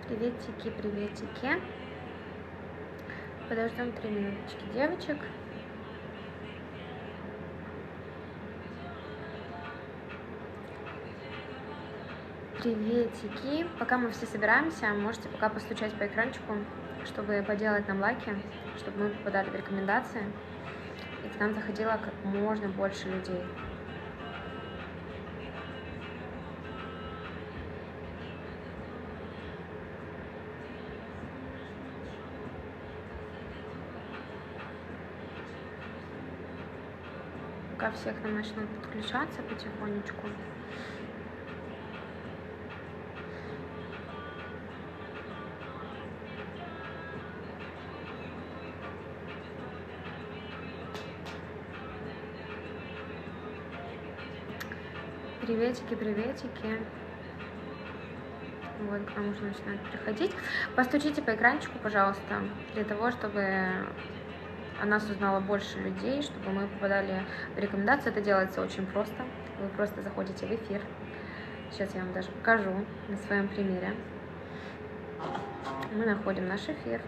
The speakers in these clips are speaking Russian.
Приветики, приветики. Подождем 3 минуточки, девочек. Приветики. Пока мы все собираемся, можете пока постучать по экранчику, чтобы поделать нам лайки, чтобы мы попадали в рекомендации, и к нам заходило как можно больше людей. Пока все к нам начнут подключаться потихонечку. Приветики, приветики. Вот, к нам уже начинают приходить. Постучите по экранчику, пожалуйста, для того, чтобы о нас узнало больше людей, чтобы мы попадали в рекомендации. Это делается очень просто. Вы просто заходите в эфир. Сейчас я вам даже покажу на своем примере. Мы находим наш эфир.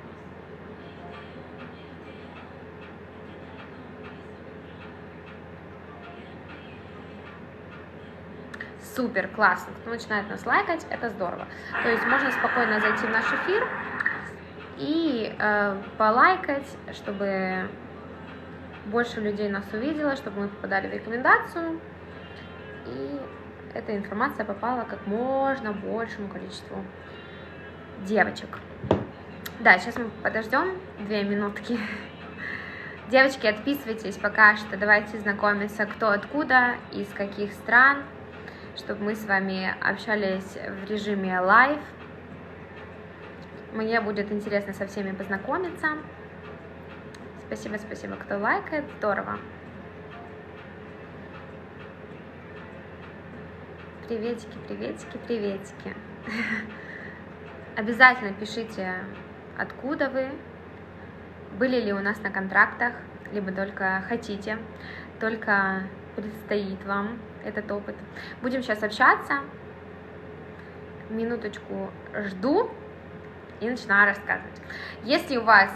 Супер, классно. Кто начинает нас лайкать, это здорово. То есть можно спокойно зайти в наш эфир и полайкать, чтобы больше людей нас увидело, чтобы мы попадали в рекомендацию. И эта информация попала как можно большему количеству девочек. Да, сейчас мы подождем 2 минутки. Девочки, отписывайтесь пока что. Давайте знакомиться, кто откуда, из каких стран, чтобы мы с вами общались в режиме лайв. Мне будет интересно со всеми познакомиться. Спасибо, спасибо, кто лайкает. Здорово. Приветики, приветики, приветики. Обязательно пишите, откуда вы, были ли у нас на контрактах, либо только хотите, только предстоит вам этот опыт. Будем сейчас общаться. Минуточку жду и начинаю рассказывать. Если у вас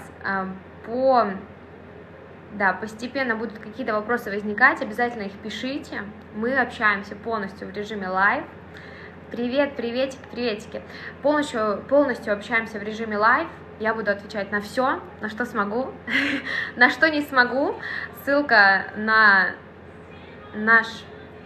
постепенно будут какие-то вопросы возникать, обязательно их пишите. Мы общаемся полностью в режиме лайв. Привет, приветик, приветики. Полностью общаемся в режиме лайв. Я буду отвечать на все, на что смогу, на что не смогу. Ссылка на наш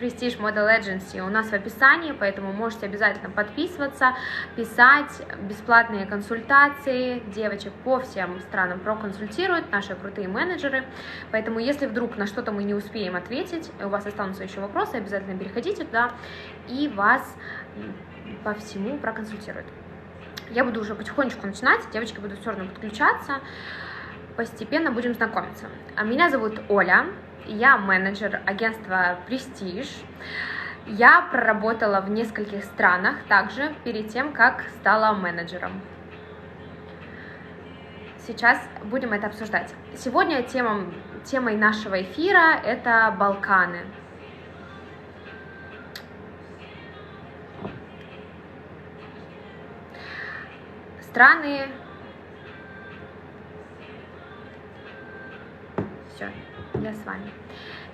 Prestige Model Agency у нас в описании, поэтому можете обязательно подписываться, писать, бесплатные консультации, девочек по всем странам проконсультируют наши крутые менеджеры, поэтому если вдруг на что-то мы не успеем ответить, у вас останутся еще вопросы, обязательно переходите туда, и вас по всему проконсультируют. Я буду уже потихонечку начинать, девочки будут все равно подключаться, постепенно будем знакомиться. Меня зовут Оля. Я менеджер агентства Prestige. Я проработала в нескольких странах также перед тем, как стала менеджером. Сейчас будем это обсуждать. Сегодня темой нашего эфира это Балканы. Страны... Все. Я с вами.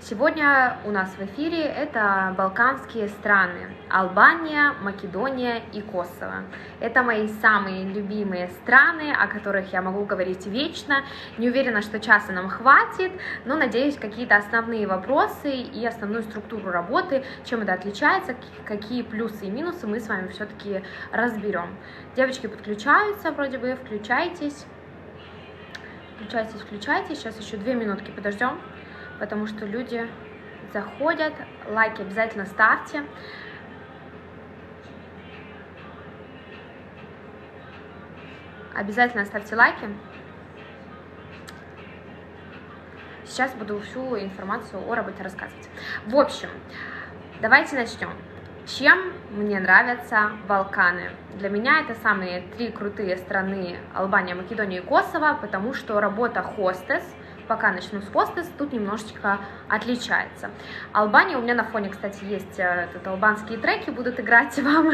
Сегодня у нас в эфире это балканские страны: Албания, Македония и Косово. Это мои самые любимые страны, о которых я могу говорить вечно. Не уверена, что часа нам хватит, но надеюсь, какие-то основные вопросы и основную структуру работы, чем это отличается, какие плюсы и минусы мы с вами все-таки разберем. Девочки подключаются, вроде бы, включайтесь. Включайтесь, сейчас еще 2 минутки подождем, потому что люди заходят, лайки обязательно ставьте. Обязательно ставьте лайки. Сейчас буду всю информацию о работе рассказывать. В общем, давайте начнем. Чем мне нравятся Балканы? Для меня это самые 3 крутые страны: Албания, Македония и Косово, потому что работа хостес пока начну с хостес, тут немножечко отличается. Албания, у меня на фоне, кстати, есть тут албанские треки, будут играть вам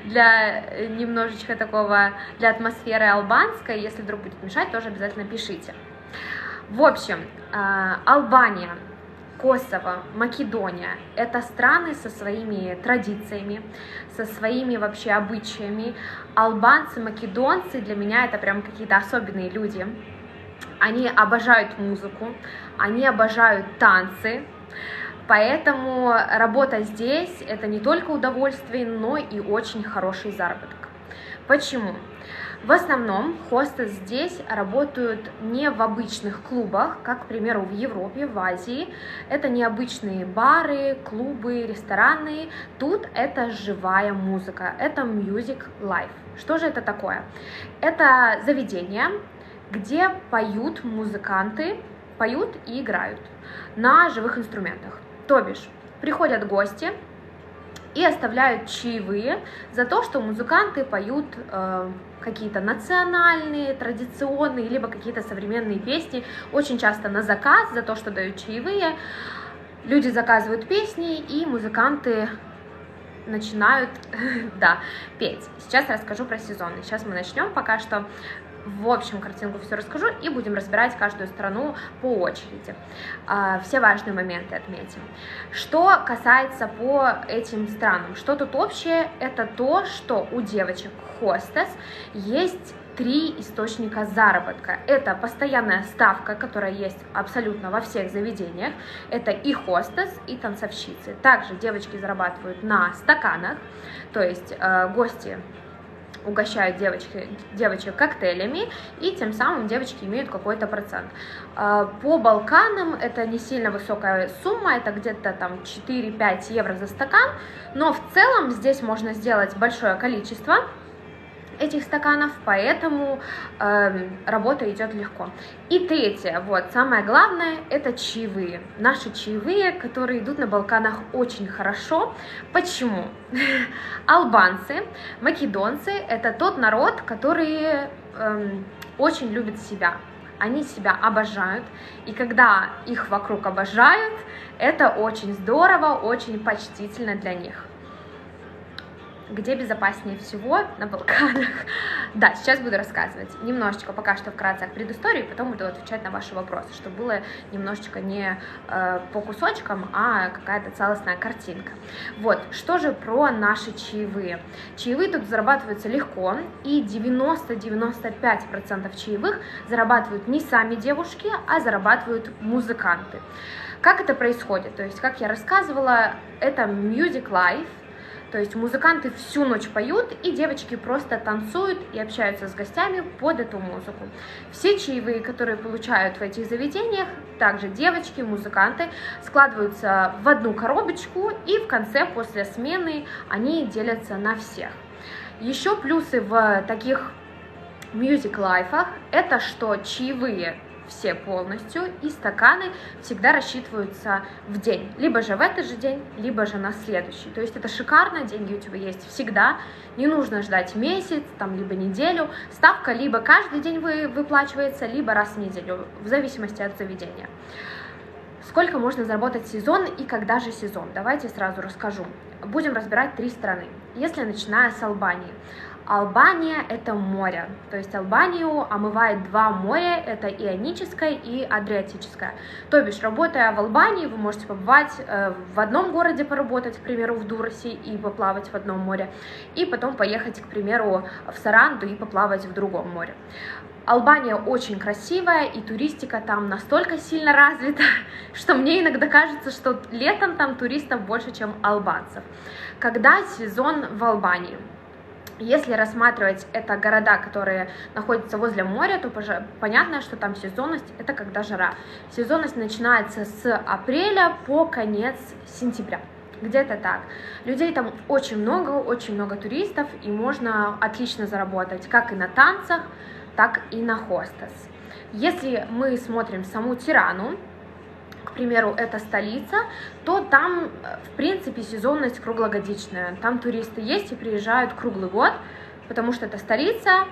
для немножечко такого, для атмосферы албанской. Если вдруг будет мешать, тоже обязательно пишите. В общем, Албания, Косово, Македония – это страны со своими традициями, со своими вообще обычаями. Албанцы, македонцы для меня это прям какие-то особенные люди. Они обожают музыку, они обожают танцы, поэтому работа здесь – это не только удовольствие, но и очень хороший заработок. Почему? В основном хостес здесь работают не в обычных клубах, как, к примеру, в Европе, в Азии. Это необычные бары, клубы, рестораны. Тут это живая музыка, это music life. Что же это такое? Это заведение, где поют музыканты, поют и играют на живых инструментах. То бишь, приходят гости и оставляют чаевые за то, что музыканты поют какие-то национальные, традиционные, либо какие-то современные песни, очень часто на заказ, за то, что дают чаевые. Люди заказывают песни, и музыканты начинают, да, петь. Сейчас расскажу про сезоны. Сейчас мы начнем пока что. В общем, картинку все расскажу и будем разбирать каждую страну по очереди. Все важные моменты отметим. Что касается по этим странам, что тут общее, это то, что у девочек хостес есть 3 источника заработка. Это постоянная ставка, которая есть абсолютно во всех заведениях. Это и хостес, и танцовщицы. Также девочки зарабатывают на стаканах, то есть гости угощают девочек коктейлями, и тем самым девочки имеют какой-то процент. По Балканам это не сильно высокая сумма, это где-то там 4-5 евро за стакан, но в целом здесь можно сделать большое количество этих стаканов, поэтому работа идет легко. И третье, вот, самое главное, это чаевые. Наши чаевые, которые идут на Балканах очень хорошо. Почему? Албанцы, македонцы – это тот народ, который очень любит себя. Они себя обожают, и когда их вокруг обожают, это очень здорово, очень почтительно для них. Где безопаснее всего? На Балканах. Да, сейчас буду рассказывать. Немножечко пока что вкратце к предыстории, потом буду отвечать на ваши вопросы, чтобы было немножечко не по кусочкам, а какая-то целостная картинка. Вот, что же про наши чаевые? Чаевые тут зарабатываются легко, и 90-95% чаевых зарабатывают не сами девушки, а зарабатывают музыканты. Как это происходит? То есть, как я рассказывала, это music life. То есть музыканты всю ночь поют, и девочки просто танцуют и общаются с гостями под эту музыку. Все чаевые, которые получают в этих заведениях, также девочки, музыканты, складываются в одну коробочку, и в конце, после смены, они делятся на всех. Еще плюсы в таких music-лайфах – это что чаевые все полностью, и стаканы всегда рассчитываются в день, либо же в этот же день, либо же на следующий. То есть это шикарно, деньги у тебя есть всегда, не нужно ждать месяц, там, либо неделю. Ставка либо каждый день выплачивается, либо раз в неделю, в зависимости от заведения. Сколько можно заработать сезон и когда же сезон? Давайте сразу расскажу. Будем разбирать 3 страны. Если начиная с Албании. Албания – это море, то есть Албанию омывает 2 моря, это Ионическое и Адриатическое. То бишь, работая в Албании, вы можете побывать в одном городе поработать, к примеру, в Дурасе и поплавать в одном море, и потом поехать, к примеру, в Саранду и поплавать в другом море. Албания очень красивая, и туристика там настолько сильно развита, что мне иногда кажется, что летом там туристов больше, чем албанцев. Когда сезон в Албании? Если рассматривать это города, которые находятся возле моря, то понятно, что там сезонность – это когда жара. Сезонность начинается с апреля по конец сентября. Где-то так. Людей там очень много туристов, и можно отлично заработать как и на танцах, так и на хостес. Если мы смотрим саму Тирану, к примеру, это столица, то там, в принципе, сезонность круглогодичная. Там туристы есть и приезжают круглый год, потому что это столица,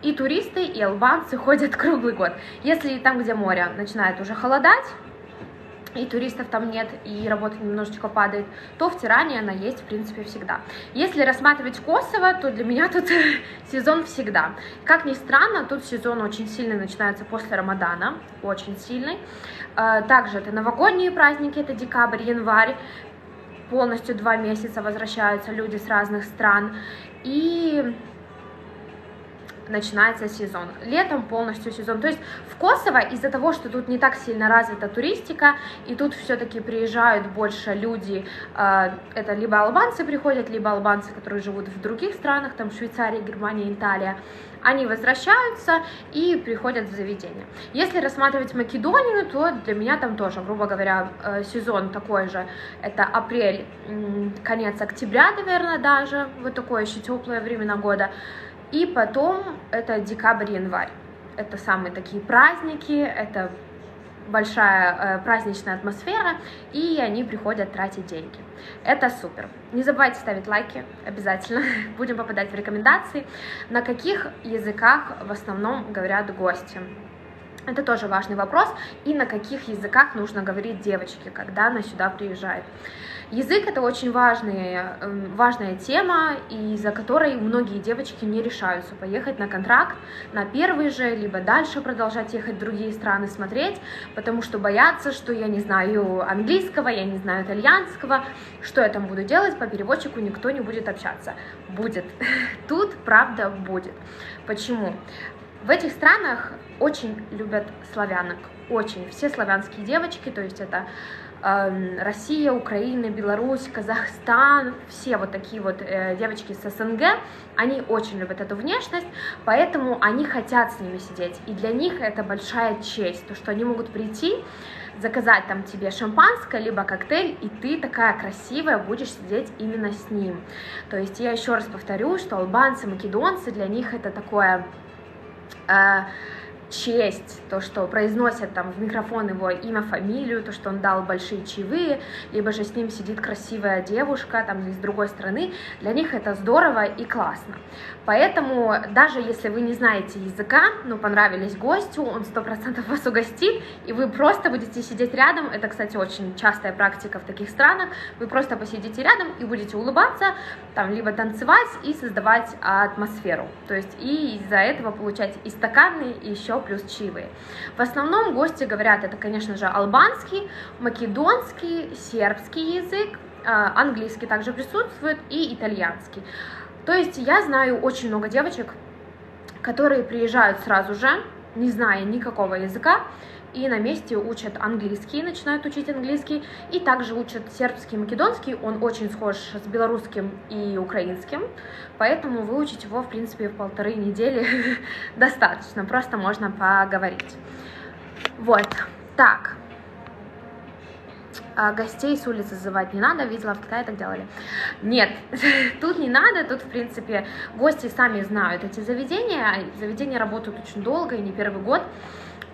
и туристы, и албанцы ходят круглый год. Если там, где море, начинает уже холодать, и туристов там нет, и работа немножечко падает, то в Тиране она есть, в принципе, всегда. Если рассматривать Косово, то для меня тут сезон всегда. Как ни странно, тут сезон очень сильный начинается после Рамадана, очень сильный. Также это новогодние праздники, это декабрь, январь, полностью 2 месяца возвращаются люди с разных стран, и начинается сезон. Летом полностью сезон. То есть в Косово из-за того, что тут не так сильно развита туристика, и тут все-таки приезжают больше люди, это либо албанцы приходят, либо албанцы, которые живут в других странах, там Швейцария, Германия, Италия, они возвращаются и приходят в заведение. Если рассматривать Македонию, то для меня там тоже, грубо говоря, сезон такой же. Это апрель, конец октября, наверное, даже, вот такое еще теплое время года. И потом это декабрь-январь. Это самые такие праздники, это большая праздничная атмосфера, и они приходят тратить деньги. Это супер. Не забывайте ставить лайки, обязательно. Будем попадать в рекомендации. На каких языках в основном говорят гости? Это тоже важный вопрос. И на каких языках нужно говорить девочке, когда она сюда приезжает? Язык — это очень важная тема, из-за которой многие девочки не решаются поехать на контракт на первый же, либо дальше продолжать ехать в другие страны смотреть, потому что боятся, что я не знаю английского, я не знаю итальянского, что я там буду делать, по переводчику никто не будет общаться. Будет. Тут правда будет. Почему? В этих странах очень любят славянок, очень. Все славянские девочки, то есть это Россия, Украина, Беларусь, Казахстан, все вот такие вот девочки с СНГ, они очень любят эту внешность, поэтому они хотят с ними сидеть, и для них это большая честь, то, что они могут прийти, заказать там тебе шампанское, либо коктейль, и ты такая красивая будешь сидеть именно с ним. То есть я еще раз повторю, что албанцы, македонцы, для них это такое честь, то, что произносят там в микрофон его имя, фамилию, то, что он дал большие чаевые, либо же с ним сидит красивая девушка там из другой страны, для них это здорово и классно. Поэтому даже если вы не знаете языка, но понравились гостю, он 100% вас угостит, и вы просто будете сидеть рядом. Это, кстати, очень частая практика в таких странах. Вы просто посидите рядом и будете улыбаться, там, либо танцевать и создавать атмосферу. То есть и из-за этого получать и стаканы, и еще плюс чаевые. В основном гости говорят, это, конечно же, албанский, македонский, сербский язык, английский также присутствует, и итальянский. То есть я знаю очень много девочек, которые приезжают сразу же, не зная никакого языка, и на месте учат английский, начинают учить английский, и также учат сербский, македонский, он очень схож с белорусским и украинским, поэтому выучить его, в принципе, в 1,5 недели достаточно, просто можно поговорить. Вот, так. Гостей с улицы зазывать не надо, видела, в Китае так делали. Нет, тут не надо, тут, в принципе, гости сами знают эти заведения, заведения работают очень долго и не первый год,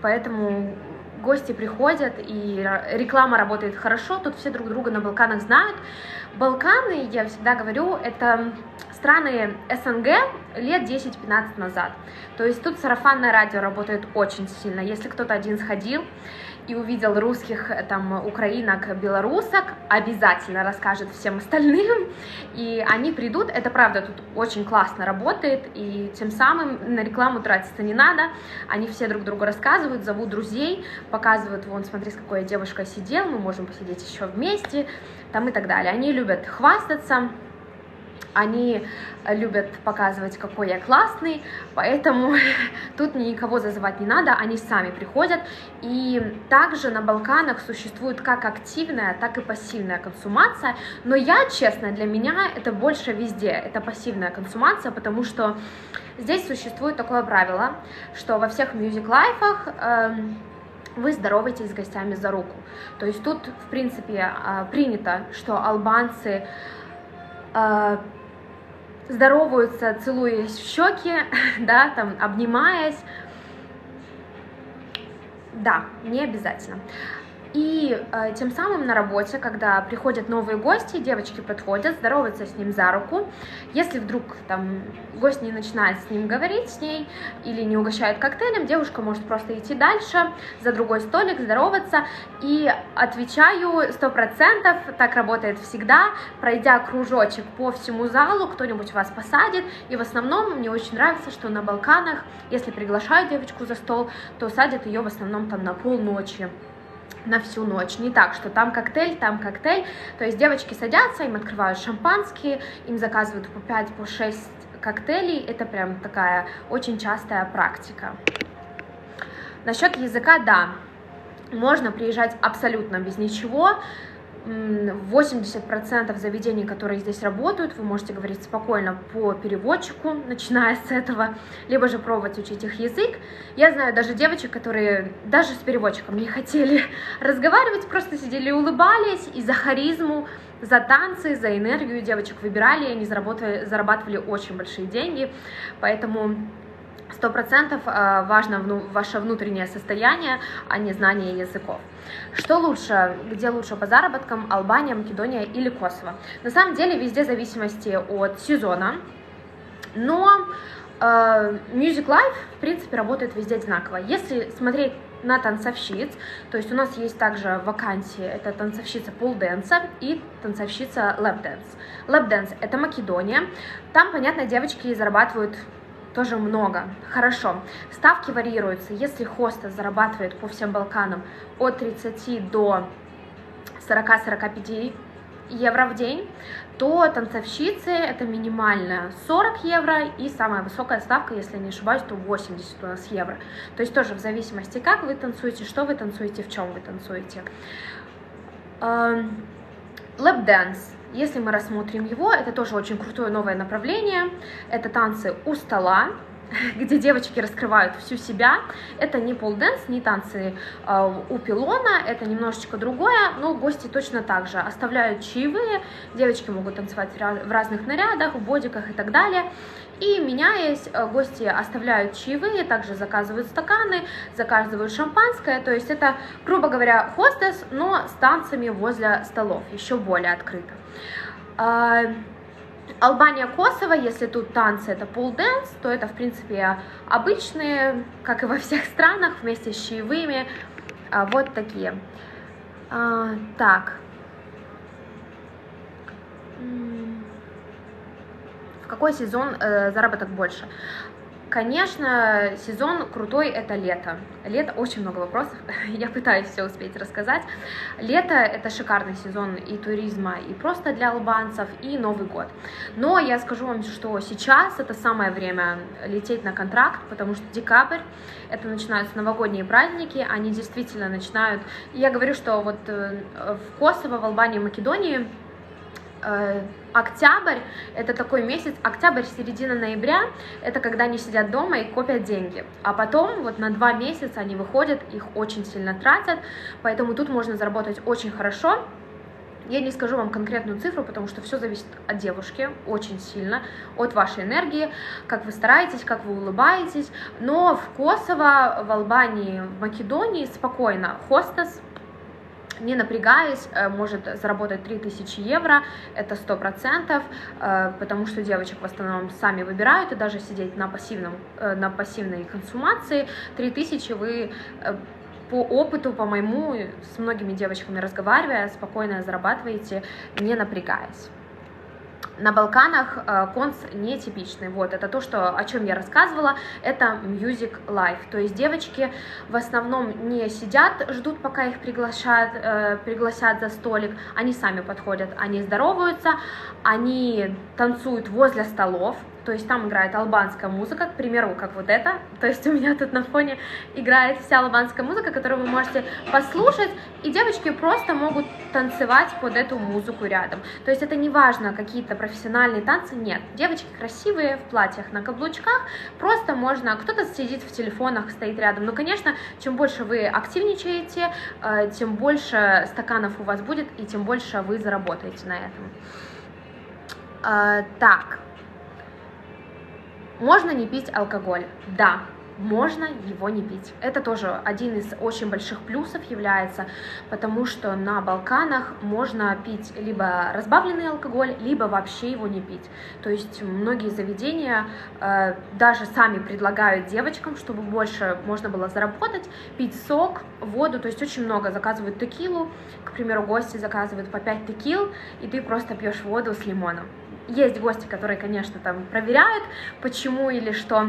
поэтому гости приходят, и реклама работает хорошо, тут все друг друга на Балканах знают. Балканы, я всегда говорю, это страны СНГ лет 10-15 назад, то есть тут сарафанное радио работает очень сильно, если кто-то один сходил и увидел русских, там, украинок, белорусок, обязательно расскажет всем остальным, и они придут, это правда тут очень классно работает, и тем самым на рекламу тратиться не надо, они все друг другу рассказывают, зовут друзей, показывают, вон, смотри, с какой я девушкой сидел, мы можем посидеть еще вместе, там и так далее. Они любят хвастаться, они любят показывать, какой я классный, поэтому тут никого зазывать не надо, они сами приходят. И также на Балканах существует как активная, так и пассивная консумация, но я, честно, для меня это больше везде, это пассивная консумация, потому что здесь существует такое правило, что во всех мюзик-лайфах вы здороваетесь с гостями за руку. То есть тут, в принципе, принято, что албанцы здороваются, целуясь в щеки, да, там, обнимаясь. Да, не обязательно. И тем самым на работе, когда приходят новые гости, девочки подходят, здороваются с ним за руку. Если вдруг там гость не начинает с ним говорить, с ней, или не угощает коктейлем, девушка может просто идти дальше, за другой столик, здороваться. И отвечаю 100%, так работает всегда, пройдя кружочек по всему залу, кто-нибудь вас посадит. И в основном мне очень нравится, что на Балканах, если приглашают девочку за стол, то садят ее в основном там на полночи, на всю ночь. Не так, что там коктейль, то есть девочки садятся, им открывают шампанские, им заказывают по 5, по 6 коктейлей, это прям такая очень частая практика. Насчет языка, да, можно приезжать абсолютно без ничего. 80% заведений, которые здесь работают, вы можете говорить спокойно по переводчику, начиная с этого, либо же пробовать учить их язык. Я знаю даже девочек, которые даже с переводчиком не хотели разговаривать, просто сидели и улыбались, и за харизму, за танцы, за энергию девочек выбирали, и они зарабатывали очень большие деньги, поэтому 100% важно ваше внутреннее состояние, а не знание языков. Что лучше, где лучше по заработкам, Албания, Македония или Косово? На самом деле везде в зависимости от сезона, но Music Life в принципе работает везде одинаково. Если смотреть на танцовщиц, то есть у нас есть также вакансии, это танцовщица полденса и танцовщица лэп-дэнс. Лэп-дэнс это Македония, там, понятно, девочки зарабатывают тоже много. Хорошо. Ставки варьируются. Если хостес зарабатывает по всем Балканам от 30 до 40-45 евро в день, то танцовщицы это минимально 40 евро и самая высокая ставка, если не ошибаюсь, то 80 у нас евро. То есть тоже в зависимости, как вы танцуете, что вы танцуете, в чем вы танцуете. Лэп-дэнс. Если мы рассмотрим его, это тоже очень крутое новое направление. Это танцы у стола, где девочки раскрывают всю себя. Это не полденс, не танцы у пилона, это немножечко другое, но гости точно так же оставляют чаевые, девочки могут танцевать в разных нарядах, в бодиках и так далее. И меняясь, гости оставляют чаевые, также заказывают стаканы, заказывают шампанское, то есть это, грубо говоря, хостес, но с танцами возле столов, еще более открыто. Албания, Косово, если тут танцы это полденс, то это в принципе обычные, как и во всех странах, вместе с чаевыми, вот такие. Так. В какой сезон заработок больше? Конечно, сезон крутой это лето. Лето, очень много вопросов, я пытаюсь все успеть рассказать. Лето это шикарный сезон и туризма, и просто для албанцев, и Новый год. Но я скажу вам, что сейчас это самое время лететь на контракт, потому что декабрь, это начинаются новогодние праздники, они действительно начинают. И я говорю, что вот в Косово, в Албании, Македонии октябрь это такой месяц, октябрь, середина ноября, это когда они сидят дома и копят деньги, а потом вот на 2 месяца они выходят, их очень сильно тратят, поэтому тут можно заработать очень хорошо. Я не скажу вам конкретную цифру, потому что все зависит от девушки, очень сильно, от вашей энергии, как вы стараетесь, как вы улыбаетесь, но в Косово, в Албании, в Македонии спокойно хостес, не напрягаясь, может заработать 3000 евро, это 100%, потому что девочек в основном сами выбирают, и даже сидеть на пассивной консумации, 3000 вы по опыту, по моему, с многими девочками разговаривая, спокойно зарабатываете, не напрягаясь. На Балканах конс нетипичный, вот, это то, о чем я рассказывала, это Music Life, то есть девочки в основном не сидят, ждут, пока их пригласят за столик, они сами подходят, они здороваются, они танцуют возле столов, то есть там играет албанская музыка, к примеру, как вот это, то есть у меня тут на фоне играет вся албанская музыка, которую вы можете послушать, и девочки просто могут танцевать под эту музыку рядом, то есть это не важно, какие-то профессиональные танцы, нет, девочки красивые, в платьях на каблучках, просто можно, кто-то сидит в телефонах, стоит рядом, но, конечно, чем больше вы активничаете, тем больше стаканов у вас будет, и тем больше вы заработаете на этом. Так. Можно не пить алкоголь? Да, можно его не пить. Это тоже один из очень больших плюсов является, потому что на Балканах можно пить либо разбавленный алкоголь, либо вообще его не пить. То есть многие заведения даже сами предлагают девочкам, чтобы больше можно было заработать, пить сок, воду, то есть очень много заказывают текилу, к примеру, гости заказывают по 5 текил, и ты просто пьешь воду с лимоном. Есть гости, которые, конечно, там проверяют, почему или что,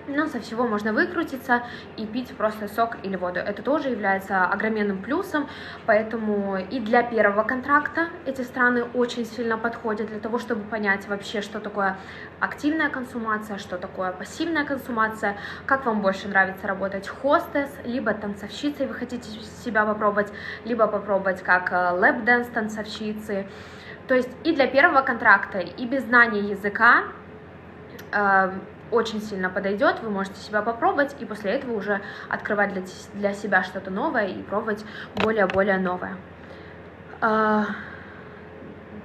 но со всего можно выкрутиться и пить просто сок или воду. Это тоже является огроменным плюсом, поэтому и для первого контракта эти страны очень сильно подходят для того, чтобы понять вообще, что такое активная консумация, что такое пассивная консумация, как вам больше нравится работать хостес, либо танцовщицей вы хотите себя попробовать, либо попробовать как лэп-дэнс танцовщицы. То есть и для первого контракта, и без знания языка очень сильно подойдет, вы можете себя попробовать и после этого уже открывать для себя что-то новое и пробовать более-более новое.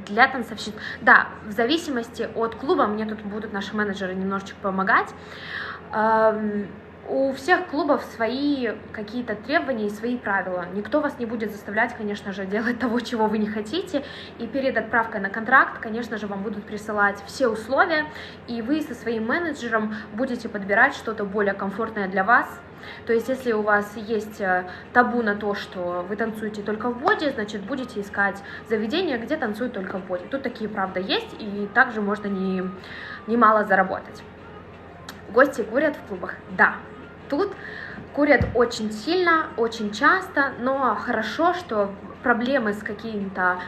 Для танцовщиц, да, в зависимости от клуба, мне тут будут наши менеджеры немножечко помогать. У всех клубов свои какие-то требования и свои правила. Никто вас не будет заставлять, конечно же, делать того, чего вы не хотите. И перед отправкой на контракт, конечно же, вам будут присылать все условия, и вы со своим менеджером будете подбирать что-то более комфортное для вас. То есть, если у вас есть табу на то, что вы танцуете только в боди, значит, будете искать заведение, где танцуют только в боди. Тут такие, правда, есть, и также можно немало заработать. Гости курят в клубах? Да. Тут курят очень сильно, очень часто, но хорошо, что проблемы с какими-то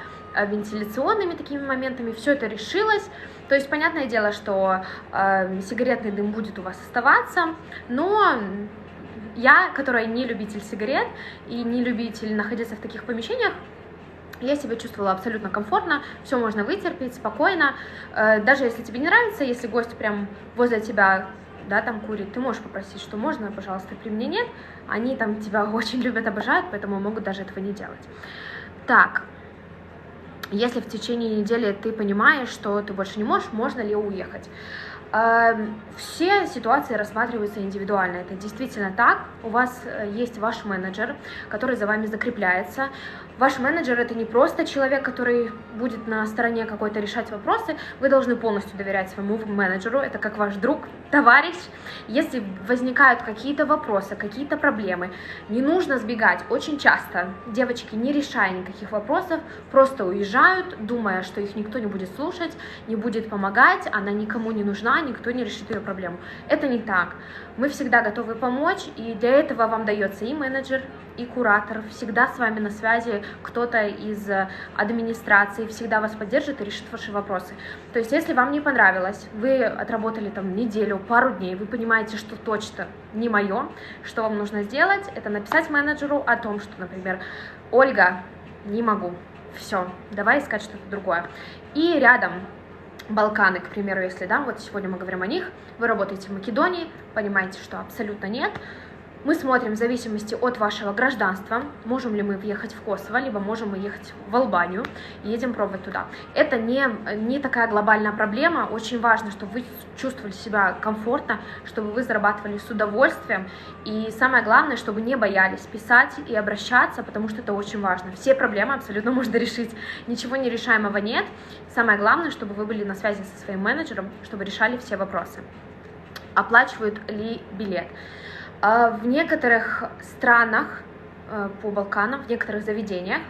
вентиляционными такими моментами, все это решилось. То есть, понятное дело, что сигаретный дым будет у вас оставаться, но я, которая не любитель сигарет и не любитель находиться в таких помещениях, я себя чувствовала абсолютно комфортно, все можно вытерпеть спокойно, даже если тебе не нравится, если гость прям возле тебя, да, там курит, ты можешь попросить, что можно, пожалуйста, при мне нет, они там тебя очень любят, обожают, поэтому могут даже этого не делать. Так, если в течение недели ты понимаешь, что ты больше не можешь, можно ли уехать? Все ситуации рассматриваются индивидуально, это действительно так. У вас есть ваш менеджер, который за вами закрепляется. Ваш менеджер — это не просто человек, который будет на стороне какой-то решать вопросы, вы должны полностью доверять своему менеджеру, это как ваш друг, товарищ. Если возникают какие-то вопросы, какие-то проблемы, не нужно сбегать. Очень часто девочки, не решая никаких вопросов, просто уезжают, думая, что их никто не будет слушать, не будет помогать, она никому не нужна, никто не решит ее проблему. Это не так. Мы всегда готовы помочь, и для этого вам дается и менеджер, и куратор, всегда с вами на связи кто-то из администрации, всегда вас поддержит и решит ваши вопросы. То есть, если вам не понравилось, вы отработали там неделю, пару дней, вы понимаете, что точно не мое, что вам нужно сделать, это написать менеджеру о том, что, например, Ольга, не могу, все, давай искать что-то другое. И рядом Балканы, к примеру, если, да, вот сегодня мы говорим о них, вы работаете в Македонии, понимаете, что абсолютно нет. Мы смотрим в зависимости от вашего гражданства, можем ли мы въехать в Косово, либо можем мы ехать в Албанию и едем пробовать туда. Это не такая глобальная проблема, очень важно, чтобы вы чувствовали себя комфортно, чтобы вы зарабатывали с удовольствием, и самое главное, чтобы не боялись писать и обращаться, потому что это очень важно. Все проблемы абсолютно можно решить, ничего нерешаемого нет, самое главное, чтобы вы были на связи со своим менеджером, чтобы решали все вопросы. Оплачивают ли билет? В некоторых странах по Балканам, в некоторых заведениях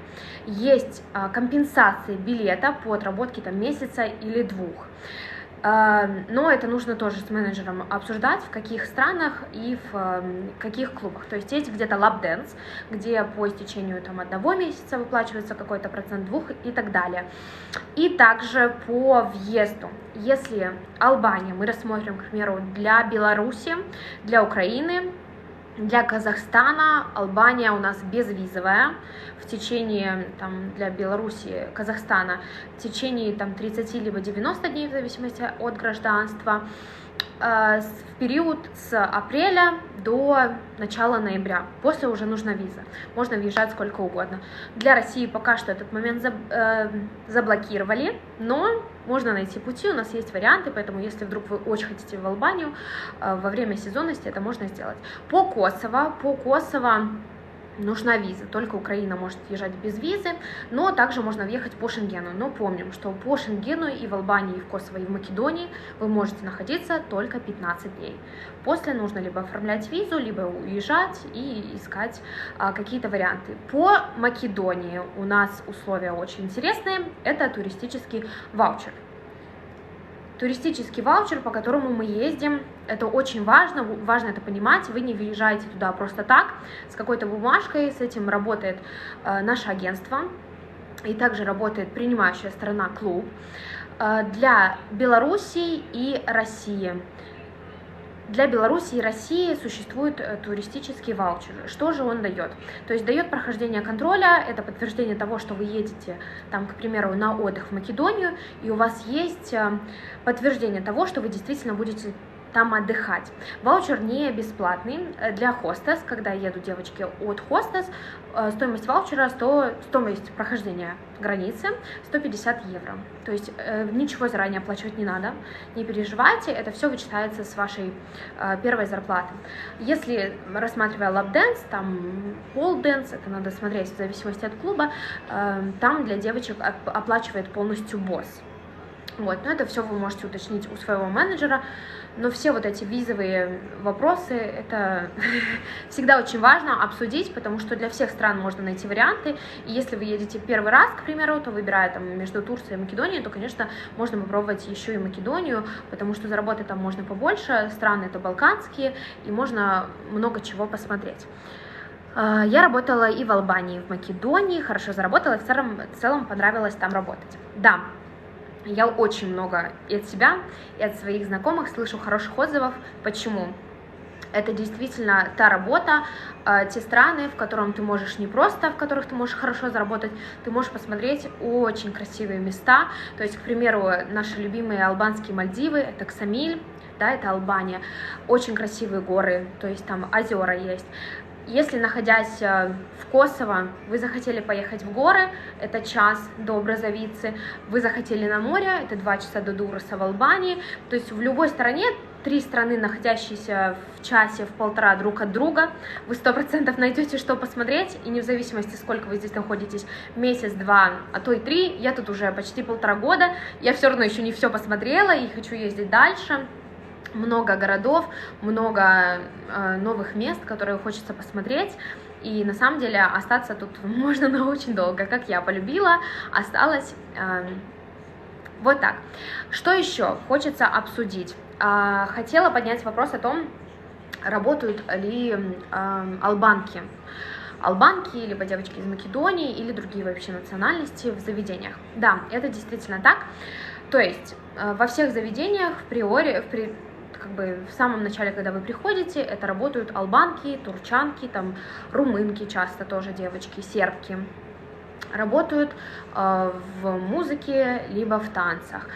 есть компенсации билета по отработке там месяца или двух. Но это нужно тоже с менеджером обсуждать, в каких странах и в каких клубах. То есть есть где-то лап-дэнс, где по истечению там 1 месяца выплачивается какой-то процент, 2 и так далее. И также по въезду. Если Албания мы рассмотрим, к примеру, для Беларуси, для Украины, для Казахстана, Албания у нас безвизовая, в течение, там, для Беларуси, Казахстана, в течение там, 30 либо 90 дней, в зависимости от гражданства. в период с апреля до начала ноября. После уже нужна виза. Можно въезжать сколько угодно. Для России пока что этот момент заблокировали, но можно найти пути, у нас есть варианты, поэтому если вдруг вы очень хотите в Албанию, во время сезонности это можно сделать. По Косово нужна виза, только Украина может въезжать без визы, но также можно въехать по Шенгену. Но помним, что по Шенгену и в Албании, и в Косово, и в Македонии вы можете находиться только 15 дней. После нужно либо оформлять визу, либо уезжать и искать какие-то варианты. По Македонии у нас условия очень интересные, это туристический ваучер. Туристический ваучер, по которому мы ездим, это очень важно это понимать, вы не въезжаете туда просто так, с какой-то бумажкой, с этим работает наше агентство, и также работает принимающая сторона клуб для Белоруссии и России. Для Беларуси и России существует туристический ваучер. Что же он дает? То есть дает прохождение контроля, это подтверждение того, что вы едете, там, к примеру, на отдых в Македонию, и у вас есть подтверждение того, что вы действительно будете там отдыхать. Ваучер не бесплатный для хостес, когда едут девочки от хостес, стоимость ваучера, стоимость прохождения границы 150 евро. То есть ничего заранее оплачивать не надо, не переживайте, это все вычитается с вашей первой зарплаты. Если рассматривая лап-дэнс, там пол-дэнс, это надо смотреть в зависимости от клуба, там для девочек оплачивает полностью босс. Вот, но это все вы можете уточнить у своего менеджера, но все вот эти визовые вопросы, это всегда очень важно обсудить, потому что для всех стран можно найти варианты, и если вы едете первый раз, к примеру, то выбирая там между Турцией и Македонией, то, конечно, можно попробовать еще и Македонию, потому что заработать там можно побольше, страны это балканские, и можно много чего посмотреть. Я работала и в Албании, и в Македонии, хорошо заработала, и в целом понравилось там работать. Да. Я очень много и от себя, и от своих знакомых слышу хороших отзывов. Почему? Это действительно та работа, те страны, в которых ты можешь не просто, в которых ты можешь хорошо заработать, ты можешь посмотреть очень красивые места. То есть, к примеру, наши любимые албанские Мальдивы, это Ксамиль, да, это Албания, очень красивые горы, то есть там озера есть. Если, находясь в Косово, вы захотели поехать в горы, это час до Бразовицы, вы захотели на море, это 2 часа до Дуруса в Албании, то есть в любой стране, 3 страны, находящиеся в часе, в полтора друг от друга, вы 100% найдете, что посмотреть, и не в зависимости, сколько вы здесь находитесь, месяц, 2, а то и 3, я тут уже почти 1,5 года, я все равно еще не все посмотрела и хочу ездить дальше. Много городов, много новых мест, которые хочется посмотреть, и на самом деле остаться тут можно на очень долго, как я полюбила, осталось вот так. Что еще хочется обсудить? Хотела поднять вопрос о том, работают ли албанки, либо девочки из Македонии, или другие вообще национальности в заведениях. Да, это действительно так, то есть во всех заведениях как бы в самом начале, когда вы приходите, это работают албанки, турчанки, там румынки часто тоже девочки, сербки. Работают в музыке, либо в танцах.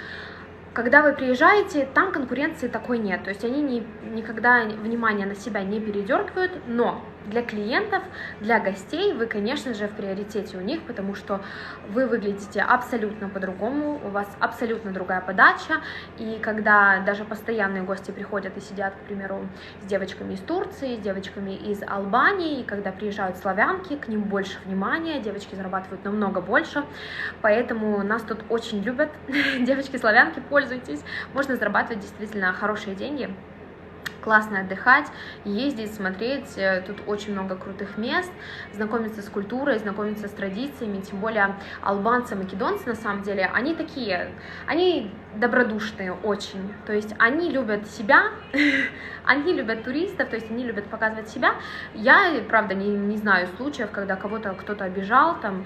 Когда вы приезжаете, там конкуренции такой нет, то есть они никогда внимание на себя не передергивают, но для клиентов, для гостей вы, конечно же, в приоритете у них, потому что вы выглядите абсолютно по-другому, у вас абсолютно другая подача, и когда даже постоянные гости приходят и сидят, к примеру, с девочками из Турции, с девочками из Албании, и когда приезжают славянки, к ним больше внимания, девочки зарабатывают намного больше, поэтому нас тут очень любят, девочки-славянки, пользуйтесь, можно зарабатывать действительно хорошие деньги. Классно отдыхать, ездить, смотреть, тут очень много крутых мест, знакомиться с культурой, знакомиться с традициями, тем более албанцы, македонцы, на самом деле, они такие, они добродушные очень, то есть они любят себя, они любят туристов, то есть они любят показывать себя. Я, правда, не знаю случаев, когда кого-то кто-то обижал, там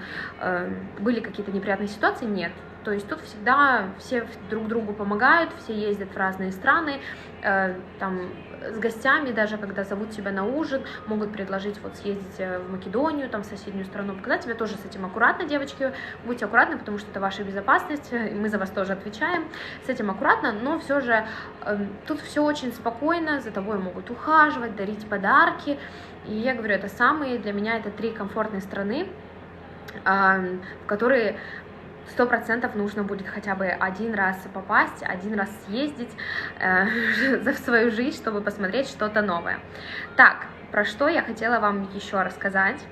были какие-то неприятные ситуации, нет. То есть тут всегда все друг другу помогают, все ездят в разные страны, там с гостями даже, когда зовут тебя на ужин, могут предложить вот съездить в Македонию, там в соседнюю страну, показать тебе тоже с этим аккуратно, девочки, будьте аккуратны, потому что это ваша безопасность, и мы за вас тоже отвечаем, с этим аккуратно, но все же тут все очень спокойно, за тобой могут ухаживать, дарить подарки, и я говорю, это самые, для меня это 3 комфортные страны, в которые 100% нужно будет хотя бы один раз попасть, один раз съездить за свою жизнь, чтобы посмотреть что-то новое. Так, про что я хотела вам еще рассказать.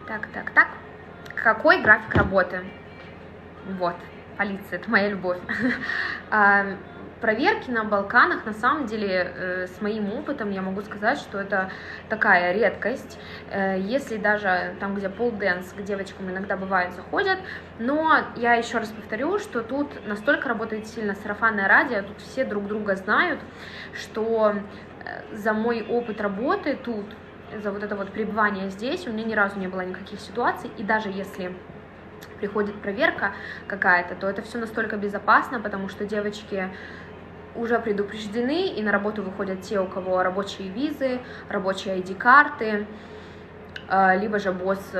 Так. Какой график работы? Вот, полиция, это моя любовь. Проверки на Балканах, на самом деле, с моим опытом я могу сказать, что это такая редкость, если даже там, где полденс, к девочкам иногда бывает заходят, но я еще раз повторю, что тут настолько работает сильно сарафанное радио, тут все друг друга знают, что за мой опыт работы тут, за вот это вот пребывание здесь, у меня ни разу не было никаких ситуаций, и даже если приходит проверка какая-то, то это все настолько безопасно, потому что девочки уже предупреждены, и на работу выходят те, у кого рабочие визы, рабочие ID-карты, либо же босс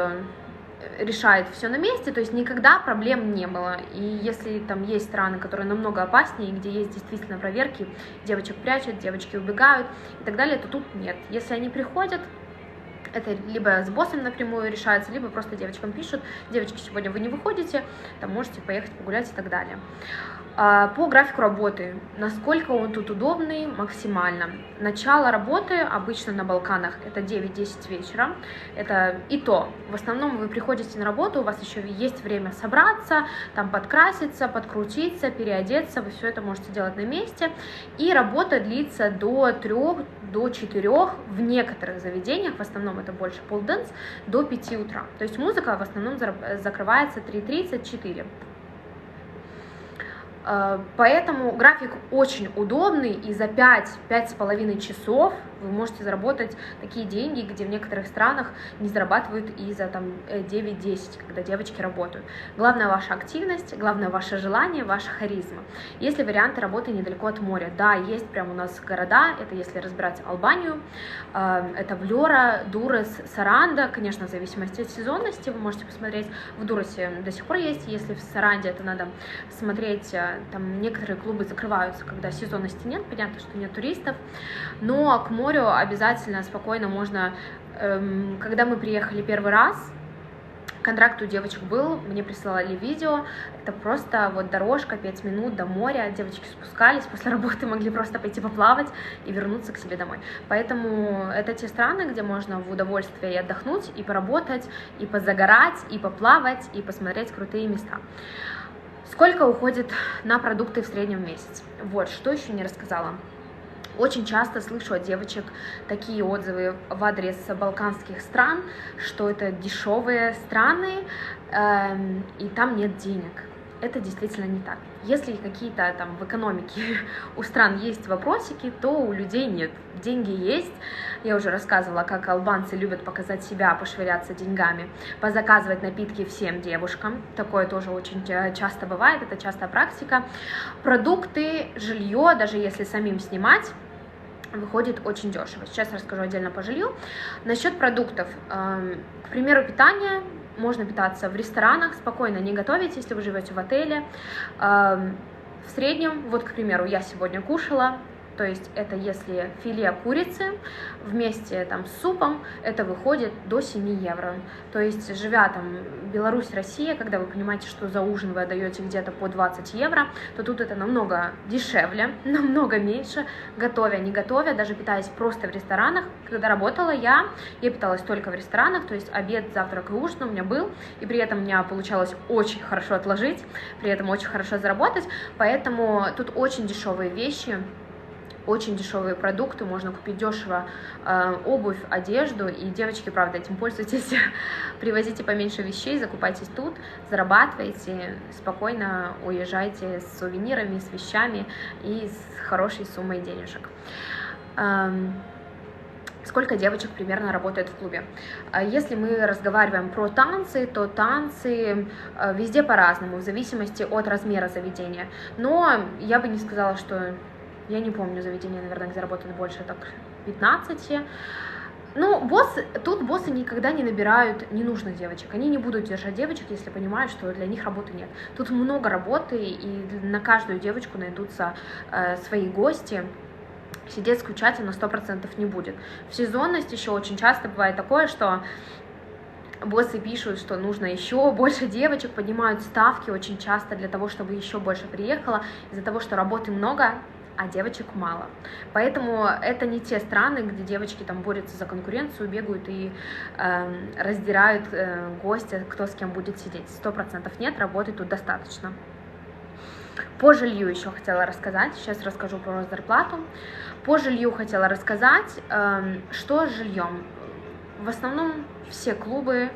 решает все на месте, то есть никогда проблем не было. И если там есть страны, которые намного опаснее, где есть действительно проверки, девочек прячут, девочки убегают и так далее, то тут нет. Если они приходят, это либо с боссом напрямую решается, либо просто девочкам пишут: девочки, сегодня вы не выходите, там можете поехать погулять и так далее. По графику работы, насколько он тут удобный, максимально. Начало работы обычно на Балканах это 9-10 вечера, это и то, в основном вы приходите на работу, у вас еще есть время собраться, там подкраситься, подкрутиться, переодеться, вы все это можете делать на месте, и работа длится до 3, до 4, в некоторых заведениях, в основном это больше полденс, до 5 утра, то есть музыка в основном закрывается 3:30-4. Поэтому график очень удобный, и за 5-5,5 часов вы можете заработать такие деньги, где в некоторых странах не зарабатывают и за 9-10, когда девочки работают. Главное ваша активность, главное ваше желание, ваша харизма. Есть ли варианты работы недалеко от моря? Да, есть прямо у нас города, это если разбирать Албанию, это Влёра, Дурес, Саранда, конечно, в зависимости от сезонности, вы можете посмотреть, в Дуросе до сих пор есть, если в Саранде это надо смотреть, там некоторые клубы закрываются, когда сезонности нет, понятно, что нет туристов, но к морю обязательно спокойно можно. Когда мы приехали первый раз, контракт у девочек был, мне присылали видео, это просто вот дорожка, 5 минут до моря, девочки спускались, после работы могли просто пойти поплавать и вернуться к себе домой. Поэтому это те страны, где можно в удовольствие и отдохнуть, и поработать, и позагорать, и поплавать, и посмотреть крутые места. Сколько уходит на продукты в среднем в месяц? Вот, что еще не рассказала. Очень часто слышу от девочек такие отзывы в адрес балканских стран, что это дешевые страны, и там нет денег. Это действительно не так. Если какие-то там в экономике у стран есть вопросики, то у людей нет. Деньги есть. Я уже рассказывала, как албанцы любят показать себя, пошвыряться деньгами, позаказывать напитки всем девушкам. Такое тоже очень часто бывает, это частая практика. Продукты, жилье, даже если самим снимать, выходит очень дешево. Сейчас расскажу отдельно по жилью. Насчет продуктов. К примеру, питание. Можно питаться в ресторанах, спокойно не готовить, если вы живете в отеле. В среднем, вот, к примеру, я сегодня кушала, то есть это если филе курицы вместе там с супом, это выходит до 7 евро. То есть, живя там Беларусь, Россия, когда вы понимаете, что за ужин вы отдаете где-то по 20 евро, то тут это намного дешевле, намного меньше, готовя, не готовя, даже питаясь просто в ресторанах. Когда работала я питалась только в ресторанах, то есть обед, завтрак и ужин у меня был, и при этом у меня получалось очень хорошо отложить, при этом очень хорошо заработать, поэтому тут очень дешевые вещи. очень дешевые продукты, можно купить дешево обувь, одежду, и девочки, правда, этим пользуйтесь, привозите поменьше вещей, закупайтесь тут, зарабатывайте, спокойно уезжайте с сувенирами, с вещами и с хорошей суммой денежек. Сколько девочек примерно работает в клубе? Если мы разговариваем про танцы, то танцы везде по-разному, в зависимости от размера заведения. Но я бы не сказала, что... Я не помню заведение, наверное, где работает больше, так, 15. Ну, тут боссы никогда не набирают ненужных девочек. Они не будут держать девочек, если понимают, что для них работы нет. Тут много работы, и на каждую девочку найдутся свои гости. Сидеть скучать на 100% не будет. В сезонность еще очень часто бывает такое, что боссы пишут, что нужно еще больше девочек, поднимают ставки очень часто для того, чтобы еще больше приехало, из-за того, что работы много, а девочек мало. Поэтому это не те страны, где девочки там борются за конкуренцию, бегают и раздирают гостя, кто с кем будет сидеть. 100% нет, работы тут достаточно. По жилью еще хотела рассказать, сейчас расскажу про зарплату. По жилью хотела рассказать, что с жильем. В основном все клубы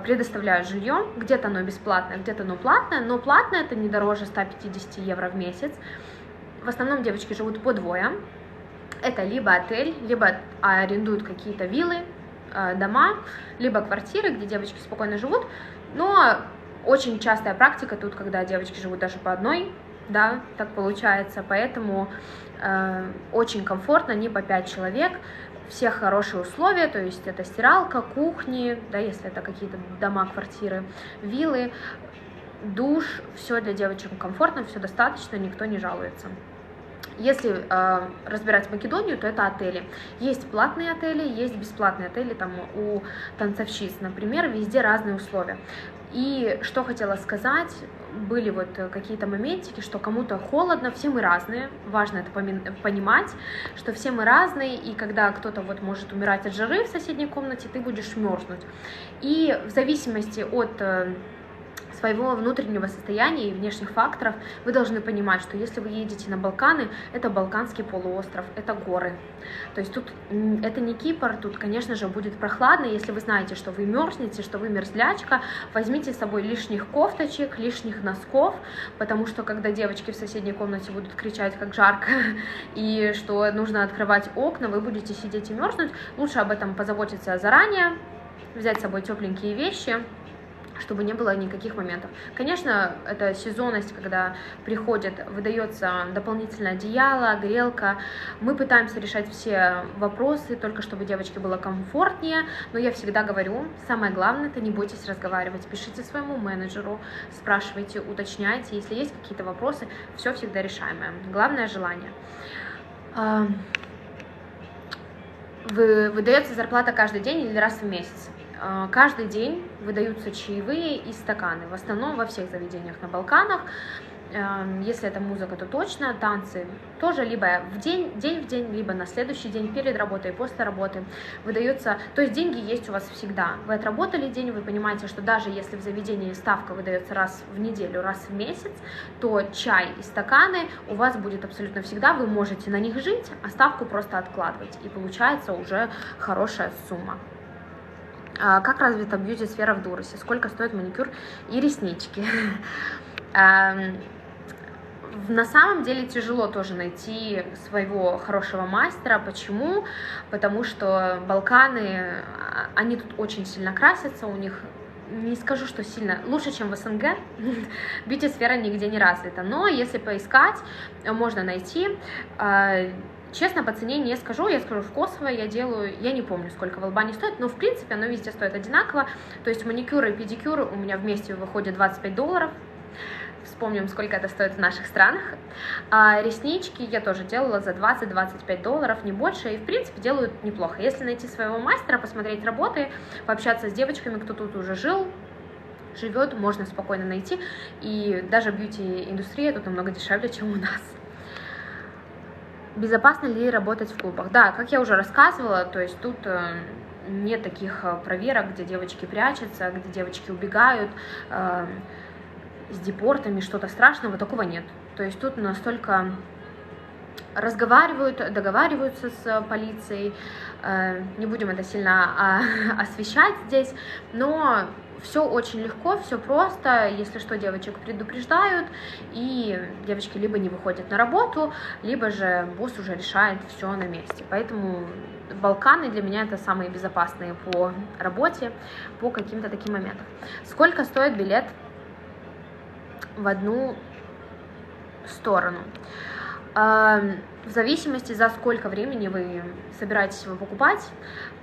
предоставляют жилье, где-то оно бесплатное, где-то оно платное, но платное это не дороже 150 евро в месяц. В основном девочки живут по двое, это либо отель, либо арендуют какие-то виллы, дома, либо квартиры, где девочки спокойно живут, но очень частая практика тут, когда девочки живут даже по одной, да, так получается, поэтому очень комфортно, не по 5 человек, все хорошие условия, то есть это стиралка, кухни, да, если это какие-то дома, квартиры, виллы, душ, все для девочек комфортно, все достаточно, никто не жалуется. Если разбирать Македонию, то это отели. Есть платные отели, есть бесплатные отели, там у танцовщиц, например, везде разные условия. И что хотела сказать, были вот какие-то моментики, что кому-то холодно, все мы разные, важно это понимать, что все мы разные, и когда кто-то вот может умирать от жары в соседней комнате, ты будешь мерзнуть. И в зависимости от своего внутреннего состояния и внешних факторов, вы должны понимать, что если вы едете на Балканы, это Балканский полуостров, это горы. То есть тут это не Кипр, тут, конечно же, будет прохладно. Если вы знаете, что вы мерзнете, что вы мерзлячка, возьмите с собой лишних кофточек, лишних носков, потому что когда девочки в соседней комнате будут кричать, как жарко, и что нужно открывать окна, вы будете сидеть и мерзнуть. Лучше об этом позаботиться заранее, взять с собой тепленькие вещи, чтобы не было никаких моментов. Конечно, это сезонность, когда приходит, выдается дополнительное одеяло, грелка. Мы пытаемся решать все вопросы, только чтобы девочке было комфортнее, но я всегда говорю, самое главное, это не бойтесь разговаривать, пишите своему менеджеру, спрашивайте, уточняйте, если есть какие-то вопросы, все всегда решаемое. Главное — желание. Выдается зарплата каждый день или раз в месяц? Каждый день выдаются чаевые и стаканы, в основном во всех заведениях на Балканах. Если это музыка, то точно, танцы тоже либо день в день, либо на следующий день, перед работой и после работы выдается, то есть деньги есть у вас всегда. Вы отработали день, вы понимаете, что даже если в заведении ставка выдается раз в неделю, раз в месяц, то чай и стаканы у вас будет абсолютно всегда, вы можете на них жить, а ставку просто откладывать, и получается уже хорошая сумма. Как развита бьюти-сфера в Дурусе? Сколько стоит маникюр и реснички? На самом деле тяжело тоже найти своего хорошего мастера. Почему? Потому что Балканы, они тут очень сильно красятся, у них, не скажу, что сильно, лучше, чем в СНГ, бьюти-сфера нигде не развита, но если поискать, можно найти. Честно, по цене не скажу, я скажу, в Косово я делаю, я не помню, сколько в Албании стоит, но в принципе оно везде стоит одинаково, то есть маникюр и педикюр у меня вместе выходит $25, вспомним, сколько это стоит в наших странах, а реснички я тоже делала за $20-25, не больше, и в принципе делают неплохо. Если найти своего мастера, посмотреть работы, пообщаться с девочками, кто тут уже живет, можно спокойно найти, и даже бьюти-индустрия тут намного дешевле, чем у нас. Безопасно ли работать в клубах? Да, как я уже рассказывала, то есть тут нет таких проверок, где девочки прячутся, где девочки убегают с депортами, что-то страшного, такого нет. То есть тут настолько разговаривают, договариваются с полицией. Не будем это сильно освещать здесь, но все очень легко, все просто. Если что, девочек предупреждают, и девочки либо не выходят на работу, либо же босс уже решает все на месте. Поэтому Балканы для меня это самые безопасные по работе, по каким-то таким моментам. Сколько стоит билет в одну сторону? В зависимости, за сколько времени вы собираетесь его покупать.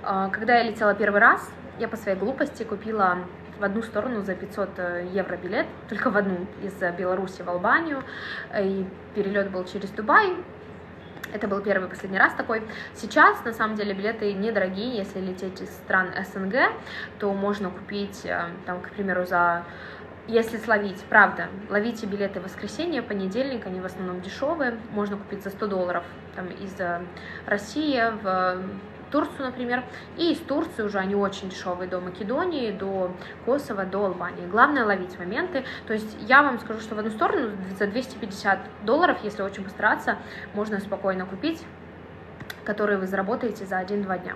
Когда я летела первый раз, я по своей глупости купила в одну сторону за 500 евро билет, только в одну, из Беларуси в Албанию, и перелет был через Дубай. Это был первый и последний раз такой. Сейчас, на самом деле, билеты недорогие. Если лететь из стран СНГ, то можно купить, там, к примеру, если словить, правда, ловите билеты в воскресенье, понедельник, они в основном дешевые, можно купить за $100 там, из России в Турцию, например, и из Турции уже они очень дешевые, до Македонии, до Косово, до Албании. Главное ловить моменты, то есть я вам скажу, что в одну сторону за $250, если очень постараться, можно спокойно купить, которые вы заработаете за 1-2 дня.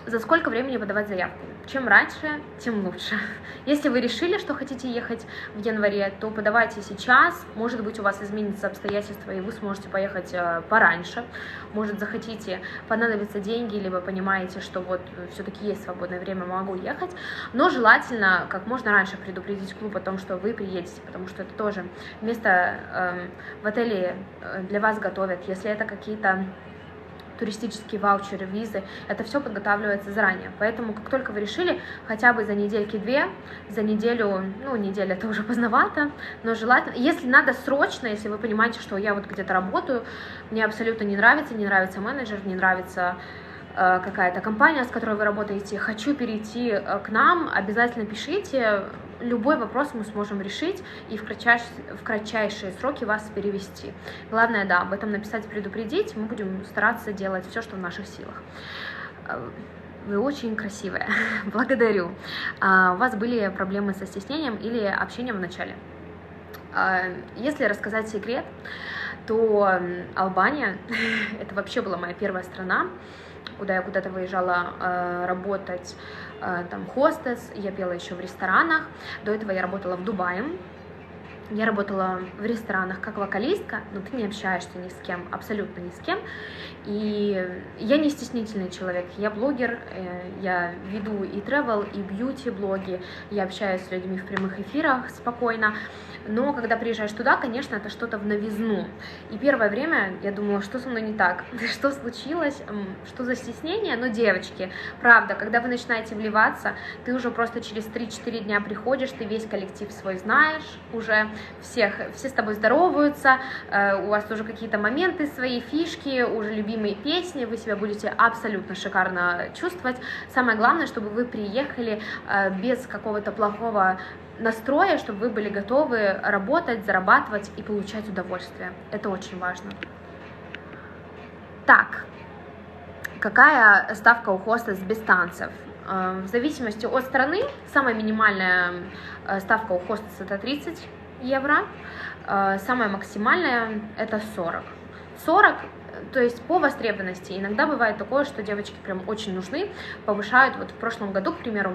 За сколько времени подавать заявку? Чем раньше, тем лучше. Если вы решили, что хотите ехать в январе, то подавайте сейчас. Может быть, у вас изменятся обстоятельства, и вы сможете поехать пораньше. Может, захотите, понадобятся деньги, либо понимаете, что вот все-таки есть свободное время, могу ехать. Но желательно как можно раньше предупредить клуб о том, что вы приедете, потому что это тоже место в отеле для вас готовят. Если это какие-то туристические ваучеры, визы, это все подготавливается заранее. Поэтому, как только вы решили, хотя бы за недельки-две, за неделю, неделя это уже поздновато, но желательно, если надо срочно, если вы понимаете, что я вот где-то работаю, мне абсолютно не нравится менеджер, не нравится какая-то компания, с которой вы работаете, хочу перейти к нам, обязательно пишите, любой вопрос мы сможем решить и в кратчайшие сроки вас перевести. Главное, да, об этом написать, предупредить, мы будем стараться делать все, что в наших силах. Вы очень красивая, благодарю. У вас были проблемы со стеснением или общением в начале? Если рассказать секрет, то Албания, это вообще была моя первая страна, куда я куда-то выезжала работать, там, хостес, я пела еще в ресторанах, до этого я работала в Дубае, я работала в ресторанах как вокалистка, но ты не общаешься ни с кем, абсолютно ни с кем, и я не стеснительный человек, я блогер, я веду и travel, и бьюти-блоги, я общаюсь с людьми в прямых эфирах спокойно, но когда приезжаешь туда, конечно, это что-то в новизну, и первое время я думала, что со мной не так, что случилось, что за стеснение, но, девочки, правда, когда вы начинаете вливаться, ты уже просто через 3-4 дня приходишь, ты весь коллектив свой знаешь, уже все с тобой здороваются, у вас тоже какие-то моменты, свои фишки, уже любимые песни, вы себя будете абсолютно шикарно чувствовать. Самое главное, чтобы вы приехали без какого-то плохого настроя, чтобы вы были готовы работать, зарабатывать и получать удовольствие. Это очень важно. Так, какая ставка у хостес без танцев? В зависимости от страны, самая минимальная ставка у хостес это 30 евро, самая максимальная это 40. 40, то есть по востребованности. Иногда бывает такое, что девочки прям очень нужны, повышают. Вот в прошлом году, к примеру,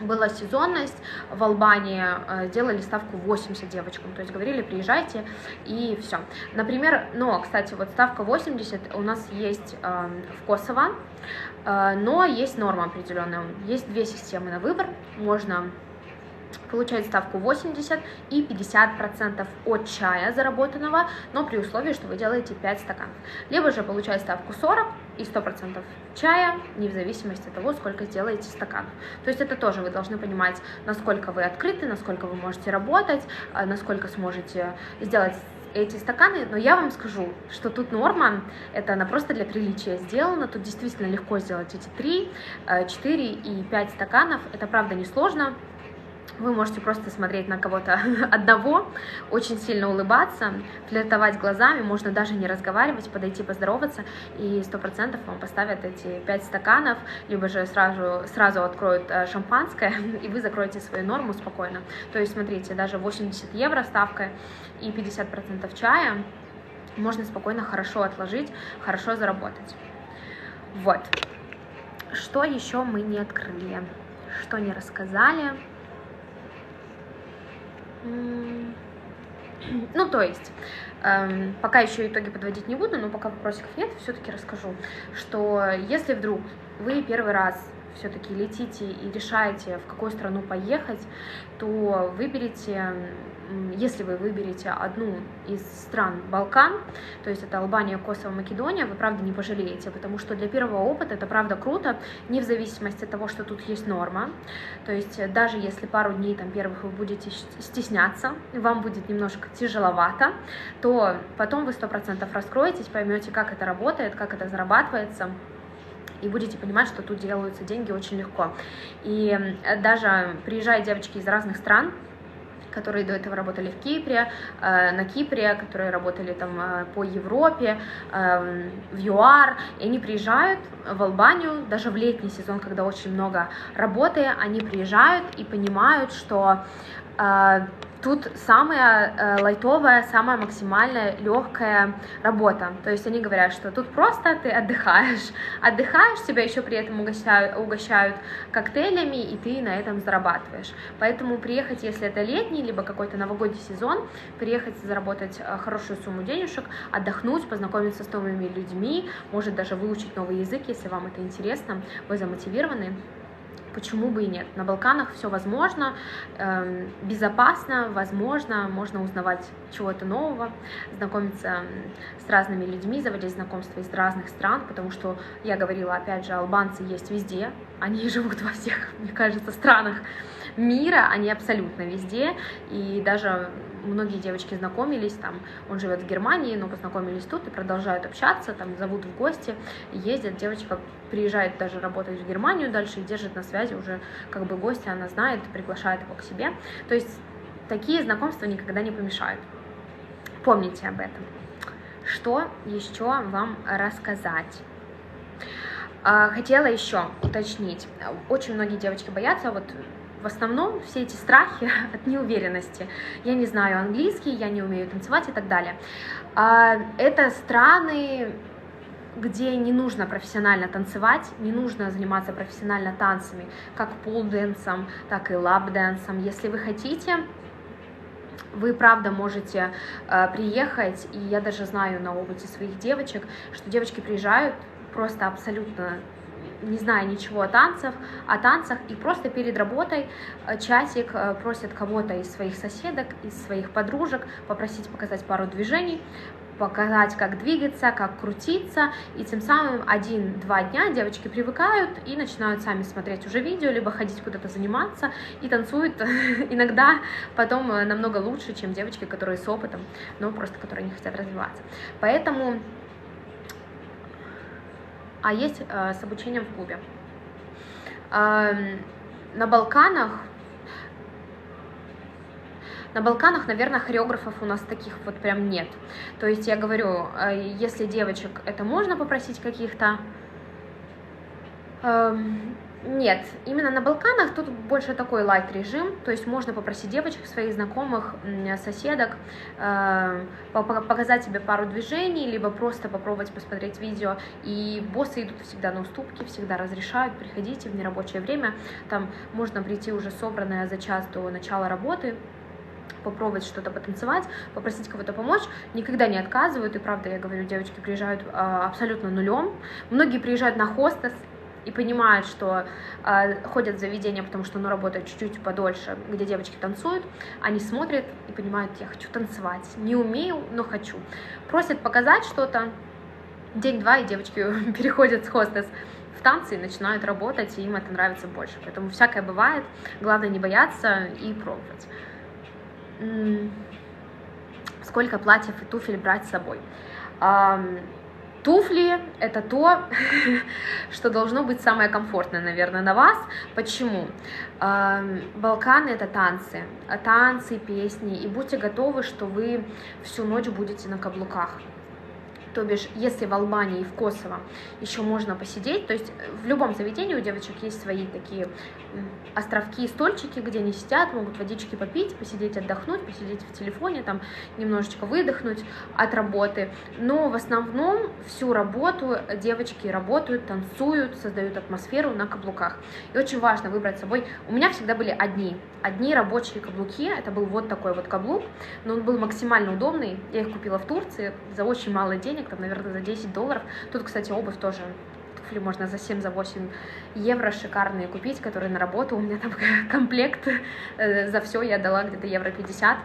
была сезонность, в Албании делали ставку 80 девочкам, то есть говорили, приезжайте, и все. Например, кстати, вот ставка 80 у нас есть в Косово, но есть норма определенная, есть 2 системы на выбор, можно получать ставку 80 и 50% от чая заработанного, но при условии, что вы делаете 5 стаканов. Либо же получать ставку 40 и 100% чая, не в зависимости от того, сколько сделаете стаканов. То есть это тоже вы должны понимать, насколько вы открыты, насколько вы можете работать, насколько сможете сделать эти стаканы, но я вам скажу, что тут норма, это она просто для приличия сделана, тут действительно легко сделать эти 3, 4 и 5 стаканов, это правда несложно. Вы можете просто смотреть на кого-то одного, очень сильно улыбаться, флиртовать глазами, можно даже не разговаривать, подойти поздороваться, и 100% вам поставят эти 5 стаканов, либо же сразу откроют шампанское, и вы закроете свою норму спокойно. То есть, смотрите, даже 80 евро ставка и 50% чая, можно спокойно хорошо отложить, хорошо заработать. Вот. Что еще мы не открыли? Что не рассказали? Ну, то есть, пока еще итоги подводить не буду, но пока вопросиков нет, все-таки расскажу, что если вдруг вы первый раз все-таки летите и решаете, в какую страну поехать, то выберите, если вы выберете одну из стран Балкан, то есть это Албания, Косово, Македония, вы правда не пожалеете, потому что для первого опыта это правда круто, не в зависимости от того, что тут есть норма, то есть даже если пару дней там первых вы будете стесняться, вам будет немножко тяжеловато, то потом вы 100% раскроетесь, поймете, как это работает, как это зарабатывается, и будете понимать, что тут делаются деньги очень легко. И даже приезжают девочки из разных стран, которые до этого работали в Кипре, на Кипре, которые работали там по Европе, в ЮАР, и они приезжают в Албанию, даже в летний сезон, когда очень много работы, они приезжают и понимают, что тут самая лайтовая, самая максимальная легкая работа. То есть они говорят, что тут просто ты отдыхаешь, тебя еще при этом угощают коктейлями, и ты на этом зарабатываешь. Поэтому приехать, если это летний, либо какой-то новогодний сезон, приехать заработать хорошую сумму денежек, отдохнуть, познакомиться с новыми людьми, может даже выучить новый язык, если вам это интересно, вы замотивированы. Почему бы и нет? На Балканах все возможно, безопасно, возможно, можно узнавать чего-то нового, знакомиться с разными людьми, заводить знакомства из разных стран, потому что, я говорила, опять же, албанцы есть везде, они живут во всех, мне кажется, странах мира, они абсолютно везде, и даже многие девочки знакомились, там, он живет в Германии, но познакомились тут и продолжают общаться, там, зовут в гости, ездят, девочка приезжает даже работать в Германию дальше и держит на связи уже как бы гостя, она знает, приглашает его к себе, то есть такие знакомства никогда не помешают, помните об этом. Что еще вам рассказать? Хотела еще уточнить, очень многие девочки боятся, вот в основном все эти страхи от неуверенности. Я не знаю английский, я не умею танцевать и так далее. Это страны, где не нужно профессионально танцевать, не нужно заниматься профессионально танцами, как пул-дэнсом, так и лап-дэнсом. Если вы хотите, вы правда можете приехать, и я даже знаю на опыте своих девочек, что девочки приезжают просто абсолютно не зная ничего о танцах, и просто перед работой часик просят кого-то из своих соседок, из своих подружек попросить показать пару движений, показать, как двигаться, как крутиться, и тем самым 1-2 дня девочки привыкают и начинают сами смотреть уже видео, либо ходить куда-то заниматься, и танцуют иногда потом намного лучше, чем девочки, которые с опытом, но просто которые не хотят развиваться. Поэтому есть с обучением в клубе. На Балканах, наверное, хореографов у нас таких вот прям нет. То есть я говорю, если девочек это можно попросить каких-то, нет, именно на Балканах тут больше такой лайт-режим, то есть можно попросить девочек, своих знакомых, соседок, показать тебе пару движений, либо просто попробовать посмотреть видео, и боссы идут всегда на уступки, всегда разрешают, приходите в нерабочее время, там можно прийти уже собранная за час до начала работы, попробовать что-то потанцевать, попросить кого-то помочь, никогда не отказывают, и правда, я говорю, девочки приезжают абсолютно нулем, многие приезжают на хостес, и понимают, что ходят в заведение, потому что оно работает чуть-чуть подольше, где девочки танцуют, они смотрят и понимают, я хочу танцевать, не умею, но хочу. Просят показать что-то, день-два, и девочки переходят с хостес в танцы и начинают работать, и им это нравится больше. Поэтому всякое бывает, главное не бояться и пробовать. Сколько платьев и туфель брать с собой? Туфли – это то, что должно быть самое комфортное, наверное, на вас. Почему? Балканы – это танцы, песни, и будьте готовы, что вы всю ночь будете на каблуках. То бишь, если в Албании и в Косово еще можно посидеть, то есть в любом заведении у девочек есть свои такие островки, стольчики, где они сидят, могут водички попить, посидеть, отдохнуть, посидеть в телефоне, там немножечко выдохнуть от работы. Но в основном всю работу девочки работают, танцуют, создают атмосферу на каблуках. И очень важно выбрать с собой. У меня всегда были одни рабочие каблуки. Это был вот такой вот каблук, но он был максимально удобный. Я их купила в Турции за очень мало денег, там, наверное, за $10. Тут, кстати, обувь тоже. Туфли можно за 7-8 евро шикарные купить, которые на работу. У меня там комплект за все я дала где-то евро 50.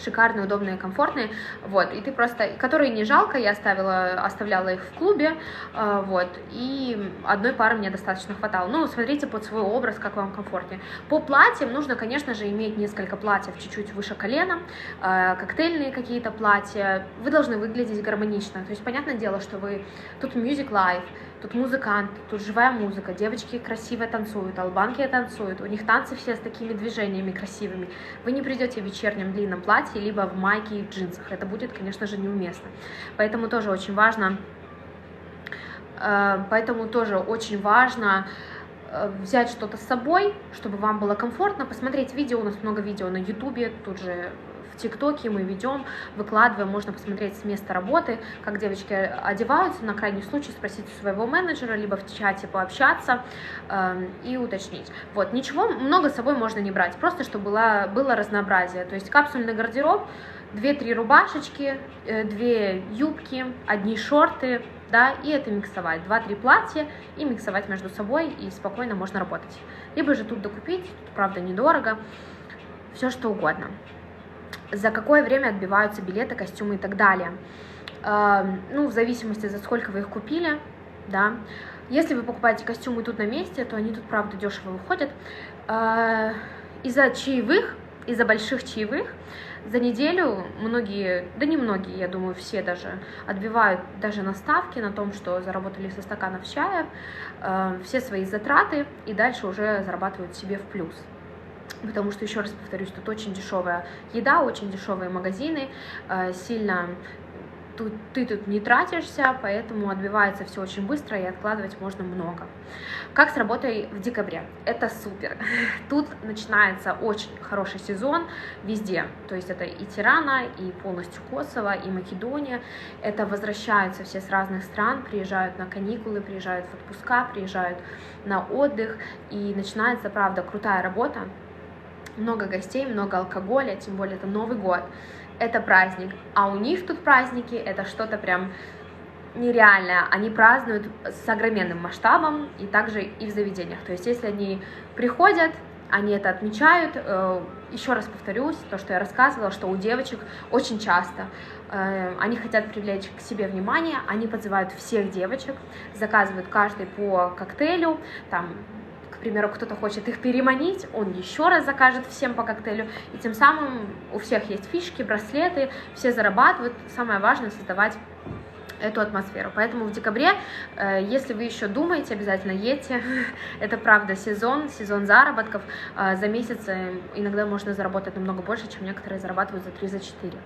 Шикарные, удобные, комфортные, вот, и ты просто, которые не жалко, я оставляла их в клубе, вот, и одной пары мне достаточно хватало. Ну, смотрите под свой образ, как вам комфортнее. По платьям нужно, конечно же, иметь несколько платьев чуть-чуть выше колена, коктейльные какие-то платья, вы должны выглядеть гармонично, то есть, понятное дело, что вы, тут Music Life, тут музыкант, тут живая музыка, девочки красиво танцуют, албанки танцуют, у них танцы все с такими движениями красивыми. Вы не придете в вечернем длинном платье, либо в майке и джинсах, это будет, конечно же, неуместно. Поэтому тоже очень важно взять что-то с собой, чтобы вам было комфортно, посмотреть видео, у нас много видео на ютубе, тут же в ТикТоке мы ведем, выкладываем, можно посмотреть с места работы, как девочки одеваются, на крайний случай спросить у своего менеджера, либо в чате пообщаться и уточнить. Вот, ничего, много с собой можно не брать, просто чтобы было разнообразие, то есть капсульный гардероб, 2-3 рубашечки, 2 юбки, одни шорты, да, и это миксовать, 2-3 платья и миксовать между собой, и спокойно можно работать. Либо же тут докупить, тут, правда, недорого, все что угодно. За какое время отбиваются билеты, костюмы и так далее. Ну, в зависимости, за сколько вы их купили, да. Если вы покупаете костюмы тут на месте, то они тут, правда, дешево выходят. Из-за чаевых, из-за больших чаевых, за неделю многие, да не многие, я думаю, все даже отбивают даже на ставки, на том, что заработали со стаканов чая, все свои затраты и дальше уже зарабатывают себе в плюс. Потому что, еще раз повторюсь, тут очень дешевая еда, очень дешевые магазины, сильно ты тут не тратишься, поэтому отбивается все очень быстро и откладывать можно много. Как с работой в декабре? Это супер. Тут начинается очень хороший сезон везде. То есть это и Тирана, и полностью Косово, и Македония. Это возвращаются все с разных стран, приезжают на каникулы, приезжают в отпуска, приезжают на отдых. И начинается, правда, крутая работа. Много гостей, много алкоголя, тем более это Новый год. Это праздник, а у них тут праздники, это что-то прям нереальное, они празднуют с огроменным масштабом и также и в заведениях, то есть если они приходят, они это отмечают, еще раз повторюсь, то, что я рассказывала, что у девочек очень часто они хотят привлечь к себе внимание, они подзывают всех девочек, заказывают каждый по коктейлю, там, к примеру, кто-то хочет их переманить, он еще раз закажет всем по коктейлю, и тем самым у всех есть фишки, браслеты, все зарабатывают, самое важное создавать эту атмосферу. Поэтому в декабре, если вы еще думаете, обязательно едьте, это правда сезон заработков, за месяц иногда можно заработать намного больше, чем некоторые зарабатывают за 3-4.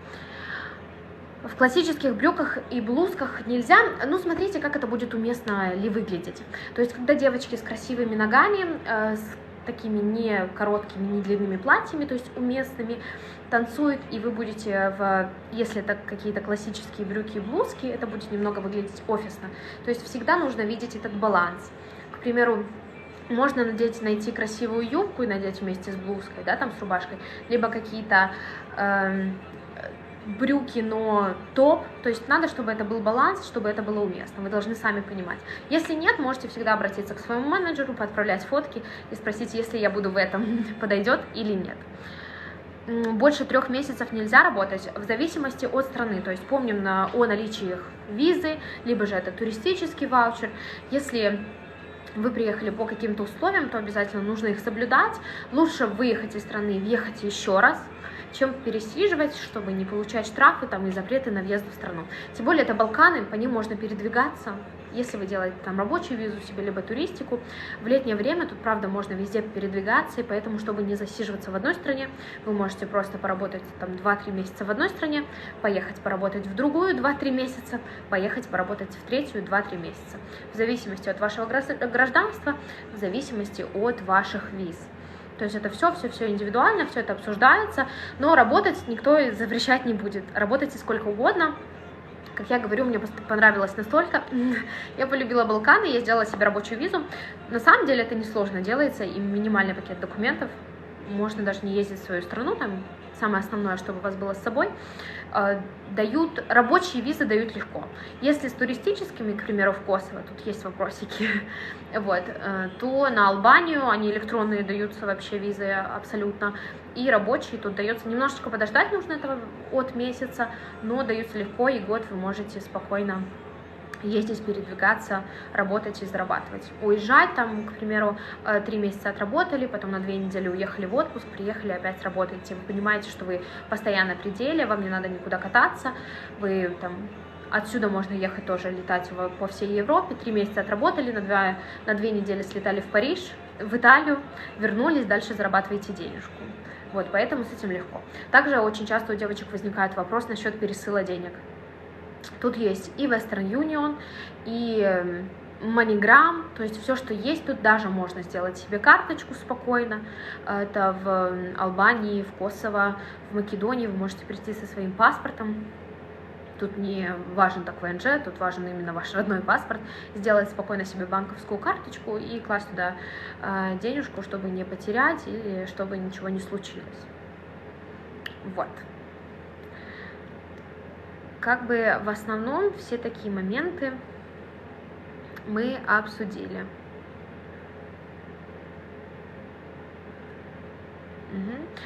В классических брюках и блузках нельзя, ну, смотрите, как это будет уместно ли выглядеть. То есть, когда девочки с красивыми ногами, с такими не короткими, не длинными платьями, то есть уместными, танцуют, и вы будете, если это какие-то классические брюки и блузки, это будет немного выглядеть офисно. То есть, всегда нужно видеть этот баланс. К примеру, можно найти красивую юбку и надеть вместе с блузкой, да, там с рубашкой, либо какие-то брюки, но топ, то есть надо, чтобы это был баланс, чтобы это было уместно, вы должны сами понимать. Если нет, можете всегда обратиться к своему менеджеру, поотправлять фотки и спросить, если я буду в этом, подойдет или нет. Больше 3 месяцев нельзя работать в зависимости от страны, то есть помним о наличии визы, либо же это туристический ваучер. Если вы приехали по каким-то условиям, то обязательно нужно их соблюдать. Лучше выехать из страны, въехать еще раз, чем пересиживать, чтобы не получать штрафы там, и запреты на въезд в страну. Тем более это Балканы, по ним можно передвигаться. Если вы делаете там рабочую визу себе, либо туристику, в летнее время тут, правда, можно везде передвигаться, и поэтому, чтобы не засиживаться в одной стране, вы можете просто поработать там 2-3 месяца в одной стране, поехать поработать в другую 2-3 месяца, поехать поработать в третью 2-3 месяца. В зависимости от вашего гражданства, в зависимости от ваших виз. То есть это все индивидуально, все это обсуждается, но работать никто запрещать не будет. Работайте сколько угодно. Как я говорю, мне понравилось настолько, я полюбила Балканы, я сделала себе рабочую визу. На самом деле это несложно делается, и минимальный пакет документов, можно даже не ездить в свою страну, там самое основное, чтобы у вас было с собой, дают, рабочие визы дают легко. Если с туристическими, к примеру, в Косово, тут есть вопросики, вот, то на Албанию они электронные даются вообще визы абсолютно, и рабочие тут дается немножечко подождать, нужно этого от месяца, но даются легко, и год вы можете спокойно ездить, передвигаться, работать и зарабатывать. Уезжать там, к примеру, 3 месяца отработали, потом на 2 недели уехали в отпуск, приехали, опять работаете. Вы понимаете, что вы постоянно при деле, вам не надо никуда кататься, вы там... Отсюда можно ехать тоже, летать по всей Европе. 3 месяца отработали, на 2 недели слетали в Париж, в Италию, вернулись, дальше зарабатываете денежку. Вот, поэтому с этим легко. Также очень часто у девочек возникает вопрос насчет пересыла денег. Тут есть и Western Union, и MoneyGram, то есть все, что есть, тут даже можно сделать себе карточку спокойно. Это в Албании, в Косово, в Македонии вы можете прийти со своим паспортом. Тут не важен так ВНЖ, тут важен именно ваш родной паспорт. Сделать спокойно себе банковскую карточку и класть туда денежку, чтобы не потерять или чтобы ничего не случилось. Вот. Как бы в основном все такие моменты мы обсудили.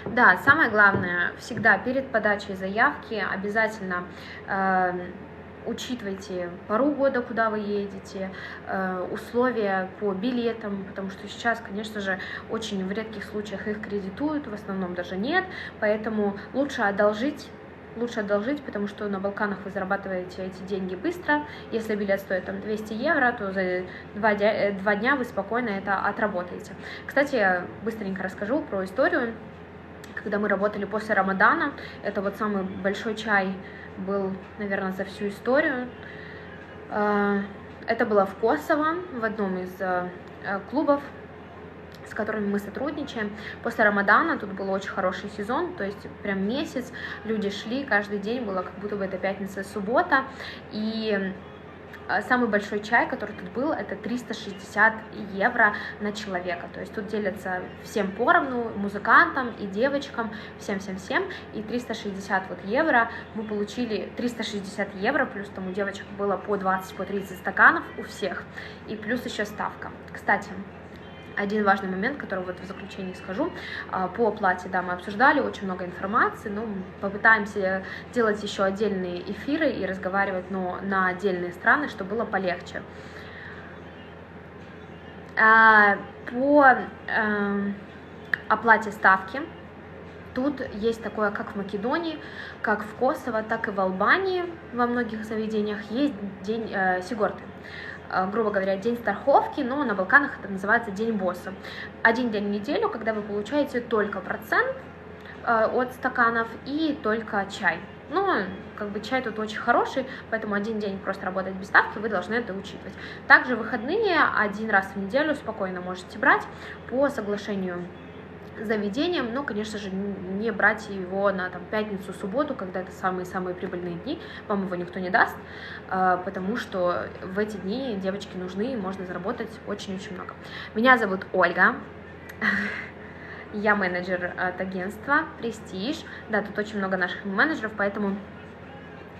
Да, самое главное, всегда перед подачей заявки обязательно учитывайте пору года, куда вы едете, условия по билетам, потому что сейчас, конечно же, очень в редких случаях их кредитуют, в основном даже нет, поэтому лучше одолжить, потому что на Балканах вы зарабатываете эти деньги быстро. Если билет стоит там 200 евро, то за 2 дня вы спокойно это отработаете. Кстати, я быстренько расскажу про историю. Когда мы работали после Рамадана, это вот самый большой чай был, наверное, за всю историю. Это было в Косово, в одном из клубов, с которыми мы сотрудничаем. После Рамадана тут был очень хороший сезон, то есть прям месяц люди шли, каждый день было как будто бы это пятница и суббота, и самый большой чай, который тут был, это 360 евро на человека, то есть тут делятся всем поровну, музыкантам и девочкам, всем, и 360 вот евро мы получили, 360 евро, плюс там у девочек было по 20-30 стаканов у всех, и плюс еще ставка. Кстати, один важный момент, который вот в заключении скажу, по оплате, да, мы обсуждали очень много информации, но попытаемся делать еще отдельные эфиры и разговаривать, но на отдельные страны, чтобы было полегче. По оплате ставки, тут есть такое, как в Македонии, как в Косово, так и в Албании, во многих заведениях есть день сигорты. Грубо говоря, день страховки, но на Балканах это называется день босса. 1 день в неделю, когда вы получаете только процент от стаканов и только чай. Но как бы чай тут очень хороший, поэтому 1 день просто работать без ставки, вы должны это учитывать. Также выходные 1 раз в неделю спокойно можете брать по соглашению заведением, но, конечно же, не брать его на там, пятницу, субботу, когда это самые-самые прибыльные дни, вам его никто не даст, потому что в эти дни девочки нужны, и можно заработать очень-очень много. Меня зовут Ольга, я менеджер от агентства Prestige, да, тут очень много наших менеджеров, поэтому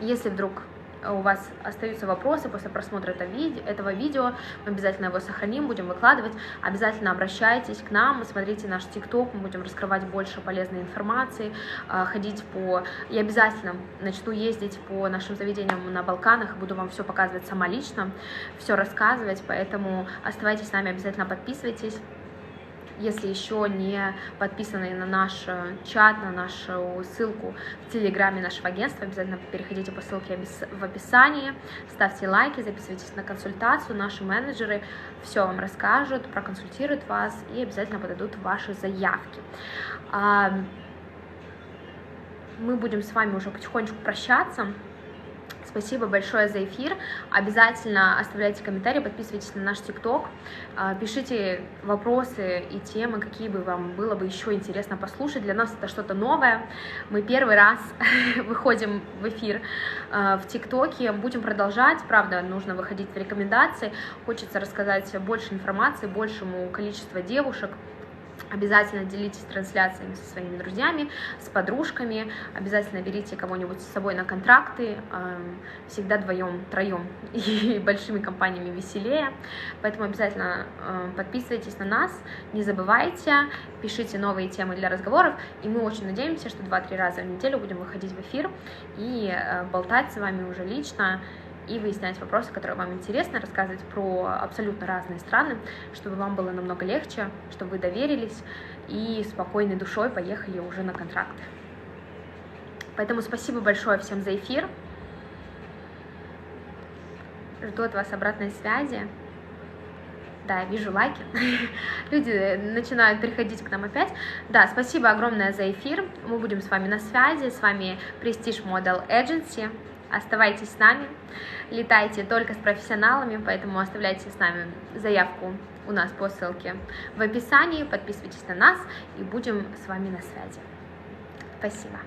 если вдруг у вас остаются вопросы после просмотра этого видео, мы обязательно его сохраним, будем выкладывать. Обязательно обращайтесь к нам, смотрите наш ТикТок, мы будем раскрывать больше полезной информации, ходить по... Я обязательно начну ездить по нашим заведениям на Балканах, буду вам все показывать сама лично, все рассказывать, поэтому оставайтесь с нами, обязательно подписывайтесь. Если еще не подписаны на наш чат, на нашу ссылку в Телеграме нашего агентства, обязательно переходите по ссылке в описании, ставьте лайки, записывайтесь на консультацию, наши менеджеры все вам расскажут, проконсультируют вас и обязательно подадут ваши заявки. Мы будем с вами уже потихонечку прощаться. Спасибо большое за эфир. Обязательно оставляйте комментарии, подписывайтесь на наш ТикТок, пишите вопросы и темы, какие бы вам было бы еще интересно послушать. Для нас это что-то новое. Мы первый раз выходим в эфир в ТикТоке. Будем продолжать. Правда, нужно выходить в рекомендации. Хочется рассказать больше информации, большему количеству девушек. Обязательно делитесь трансляциями со своими друзьями, с подружками, обязательно берите кого-нибудь с собой на контракты, всегда вдвоем, троем и большими компаниями веселее, поэтому обязательно подписывайтесь на нас, не забывайте, пишите новые темы для разговоров, и мы очень надеемся, что 2-3 раза в неделю будем выходить в эфир и болтать с вами уже лично, и выяснять вопросы, которые вам интересны, рассказывать про абсолютно разные страны, чтобы вам было намного легче, чтобы вы доверились и спокойной душой поехали уже на контракты. Поэтому спасибо большое всем за эфир. Жду от вас обратной связи. Да, я вижу лайки. Люди начинают приходить к нам опять. Да, спасибо огромное за эфир. Мы будем с вами на связи. С вами Prestige Model Agency. Оставайтесь с нами, летайте только с профессионалами, поэтому оставляйте с нами заявку у нас по ссылке в описании, подписывайтесь на нас и будем с вами на связи. Спасибо.